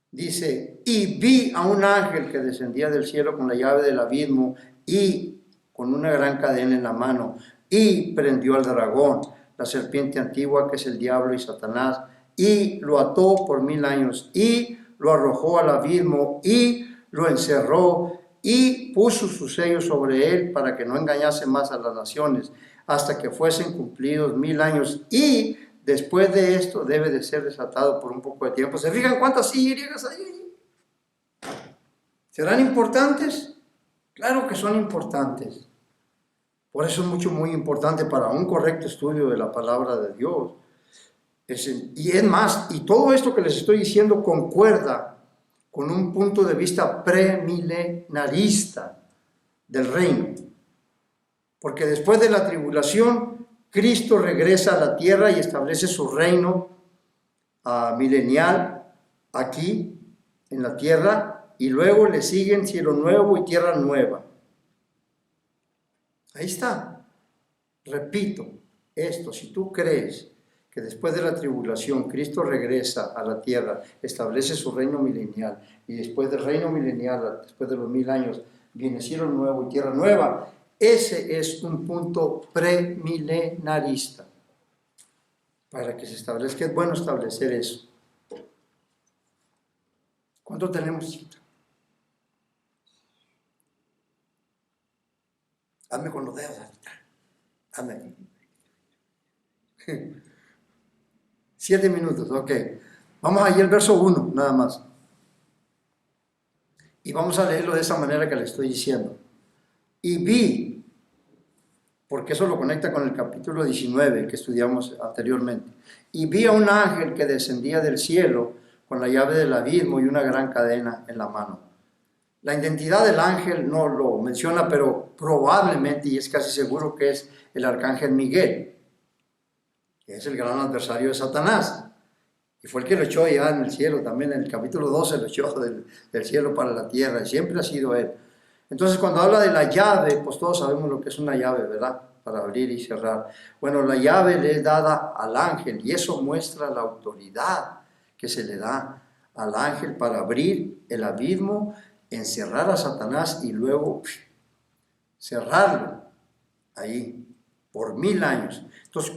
Dice, y vi a un ángel que descendía del cielo con la llave del abismo y con una gran cadena en la mano, y prendió al dragón, la serpiente antigua que es el diablo y Satanás, y lo ató por 1000 años, y lo arrojó al abismo, y lo encerró, y puso su sello sobre él para que no engañase más a las naciones, hasta que fuesen cumplidos 1000 años, y después de esto debe de ser desatado por un poco de tiempo. ¿Se fijan cuántas Y hay ahí? ¿Serán importantes? Claro que son importantes. Por eso es muy importante para un correcto estudio de la palabra de Dios. Y es más, y todo esto que les estoy diciendo concuerda con un punto de vista premilenarista del reino. Porque después de la tribulación, Cristo regresa a la tierra y establece su reino milenial aquí en la tierra, y luego le siguen cielo nuevo y tierra nueva. Ahí está. Repito esto, si tú crees que después de la tribulación Cristo regresa a la tierra, establece su reino milenial, y después del reino milenial, después de los 1000 años, viene cielo nuevo y tierra nueva, ese es un punto premilenarista. Para que se establezca, es bueno establecer eso. ¿Cuánto tenemos? Hazme con los dedos. Hazme. 7 minutos, ok. Vamos allí al verso 1, nada más. Y vamos a leerlo de esa manera que le estoy diciendo. Y vi, porque eso lo conecta con el capítulo 19 que estudiamos anteriormente. Y vi a un ángel que descendía del cielo con la llave del abismo y una gran cadena en la mano. La identidad del ángel no lo menciona, pero probablemente, y es casi seguro que es el arcángel Miguel, que es el gran adversario de Satanás. Y fue el que lo echó ya en el cielo, también en el capítulo 12 lo echó del cielo para la tierra, y siempre ha sido él. Entonces cuando habla de la llave, pues todos sabemos lo que es una llave, ¿verdad? Para abrir y cerrar. Bueno, la llave le es dada al ángel, y eso muestra la autoridad que se le da al ángel para abrir el abismo, encerrar a Satanás y luego cerrarlo ahí por 1000 años. Entonces,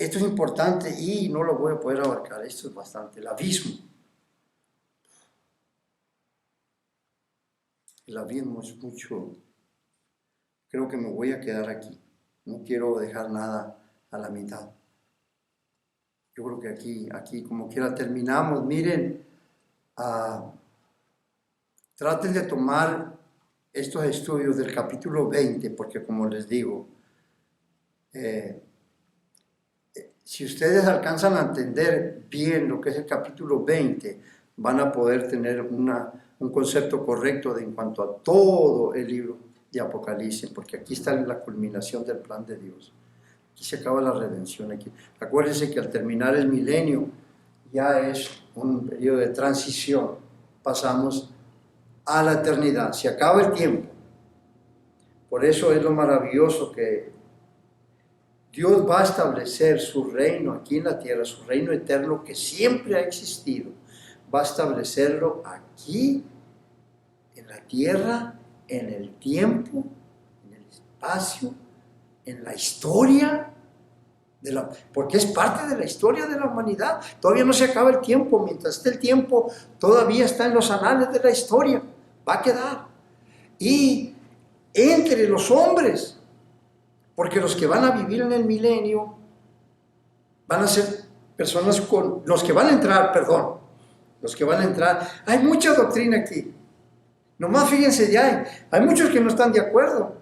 Esto es importante y no lo voy a poder abarcar, esto es bastante, el abismo. El abismo es mucho, creo que me voy a quedar aquí, no quiero dejar nada a la mitad. Yo creo que aquí como quiera terminamos. Miren, traten de tomar estos estudios del capítulo 20, porque como les digo, si ustedes alcanzan a entender bien lo que es el capítulo 20, van a poder tener un concepto correcto en cuanto a todo el libro de Apocalipsis, porque aquí está la culminación del plan de Dios. Aquí se acaba la redención. Aquí. Acuérdense que al terminar el milenio ya es un periodo de transición. Pasamos a la eternidad. Se acaba el tiempo. Por eso es lo maravilloso que Dios va a establecer su reino aquí en la tierra, su reino eterno que siempre ha existido. Va a establecerlo aquí, en la tierra, en el tiempo, en el espacio, en la historia, porque es parte de la historia de la humanidad. Todavía no se acaba el tiempo, mientras esté el tiempo, todavía está en los anales de la historia, va a quedar. Y entre los hombres, porque los que van a vivir en el milenio van a ser personas los que van a entrar, hay mucha doctrina aquí. Nomás fíjense, hay muchos que no están de acuerdo.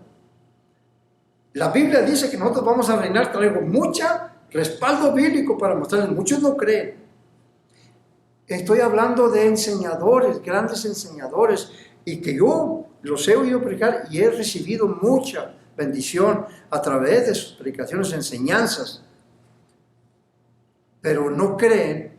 La Biblia dice que nosotros vamos a reinar, traigo mucho respaldo bíblico para mostrarles, muchos no creen. Estoy hablando de enseñadores, grandes enseñadores, y que yo los he oído predicar y he recibido mucha bendición a través de sus predicaciones, enseñanzas, pero no creen,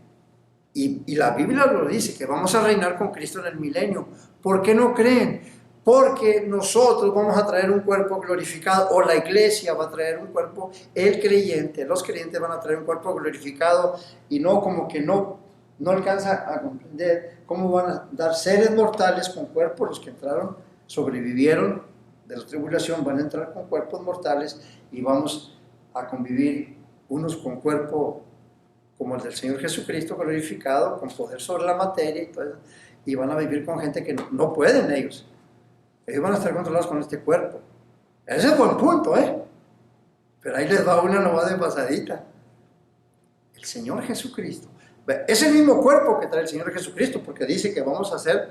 y la Biblia lo dice, que vamos a reinar con Cristo en el milenio. ¿Por qué no creen? Porque nosotros vamos a traer un cuerpo glorificado, o la iglesia va a traer un cuerpo, los creyentes van a traer un cuerpo glorificado, y no como que no alcanza a comprender cómo van a dar seres mortales con cuerpos. Los que entraron, sobrevivieron de la tribulación, van a entrar con cuerpos mortales y vamos a convivir unos con cuerpo como el del Señor Jesucristo glorificado, con poder sobre la materia y todo eso, y van a vivir con gente que no pueden ellos van a estar controlados con este cuerpo. Ese es buen punto, pero ahí les va una nomás de pasadita. El Señor Jesucristo, es el mismo cuerpo que trae el Señor Jesucristo, porque dice que vamos a ser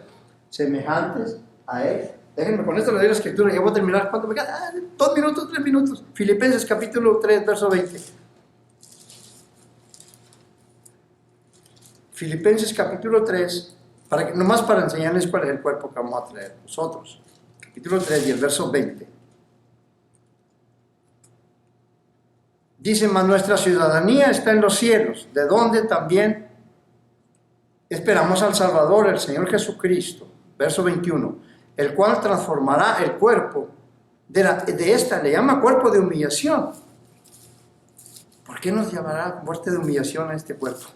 semejantes a Él. Déjenme con esto le doy la escritura, ya voy a terminar. ¿Cuánto me queda? 2 minutos, 3 minutos. Filipenses capítulo 3, verso 20. Filipenses capítulo 3, nomás para enseñarles cuál es el cuerpo que vamos a traer nosotros. Capítulo 3 y el verso 20. Dice, mas nuestra ciudadanía está en los cielos, de donde también esperamos al Salvador, el Señor Jesucristo. Verso 21. El cual transformará el cuerpo de esta, le llama cuerpo de humillación. ¿Por qué nos llamará muerte de humillación a este cuerpo?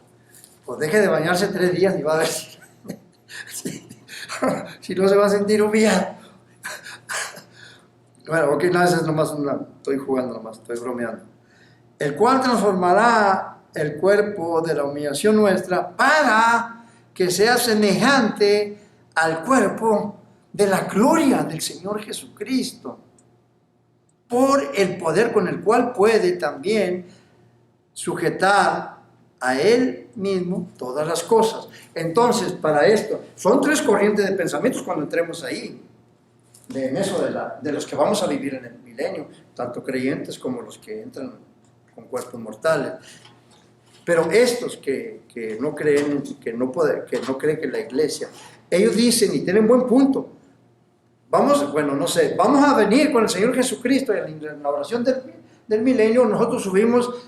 Pues deje de bañarse 3 días y va a ver si no se va a sentir humillado. Bueno, ok, no, eso es nomás estoy jugando nomás, estoy bromeando. El cual transformará el cuerpo de la humillación nuestra para que sea semejante al cuerpo de la gloria del Señor Jesucristo, por el poder con el cual puede también sujetar a Él mismo todas las cosas. Entonces, para esto, son 3 corrientes de pensamientos cuando entremos ahí. En eso de los que vamos a vivir en el milenio, tanto creyentes como los que entran con cuerpos mortales. Pero estos que no creen, que no creen que la iglesia, ellos dicen y tienen buen punto. Vamos a venir con el Señor Jesucristo en la oración del milenio. Nosotros subimos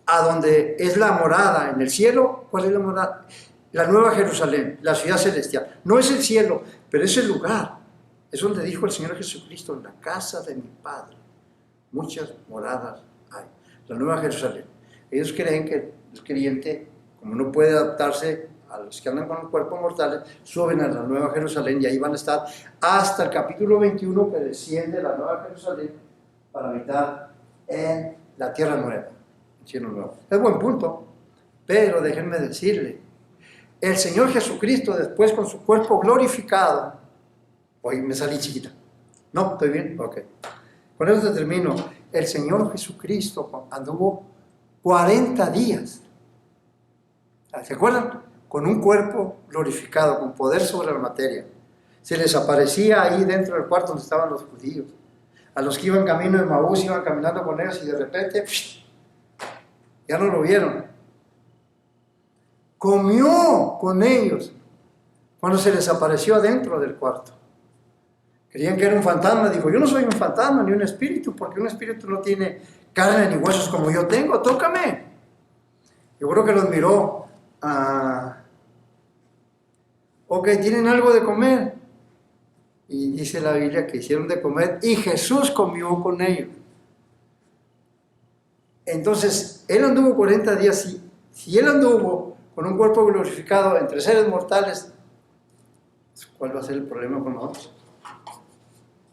a donde es la morada en el cielo. ¿Cuál es la morada? La Nueva Jerusalén, la ciudad celestial. No es el cielo, pero es el lugar. Es donde dijo el Señor Jesucristo, en la casa de mi Padre muchas moradas hay. La Nueva Jerusalén. Ellos creen que el creyente, como no puede adaptarse a los que andan con el cuerpo mortales, suben a la Nueva Jerusalén y ahí van a estar hasta el capítulo 21, que desciende la Nueva Jerusalén para habitar en la tierra nueva, en cielo nuevo. Es buen punto, pero déjenme decirle, el Señor Jesucristo después con su cuerpo glorificado, hoy me salí chiquita, ¿no? ¿Estoy bien? Ok. Con eso termino. El Señor Jesucristo anduvo 40 días, ¿se acuerdan? Con un cuerpo glorificado, con poder sobre la materia. Se les aparecía ahí dentro del cuarto donde estaban los judíos. A los que iban camino de Maús, iban caminando con ellos y de repente, ya no lo vieron. Comió con ellos cuando se les apareció adentro del cuarto. Creían que era un fantasma. Dijo, yo no soy un fantasma ni un espíritu, porque un espíritu no tiene carne ni huesos como yo tengo, tócame. Yo creo que los miró. Ok, ¿tienen algo de comer? Y dice la Biblia que hicieron de comer y Jesús comió con ellos. Entonces, él anduvo 40 días. Si él anduvo con un cuerpo glorificado entre seres mortales, ¿cuál va a ser el problema con nosotros?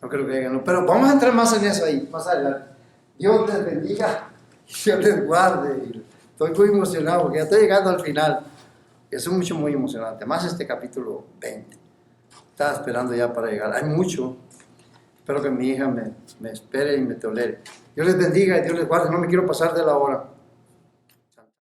No creo que no. Pero vamos a entrar más en eso ahí, más adelante. Dios les bendiga, Dios les guarde. Estoy muy emocionado porque ya estoy llegando al final. Es muy emocionante, más este capítulo 20. Estaba esperando ya para llegar. Hay mucho. Espero que mi hija me espere y me tolere. Dios les bendiga y Dios les guarde. No me quiero pasar de la hora.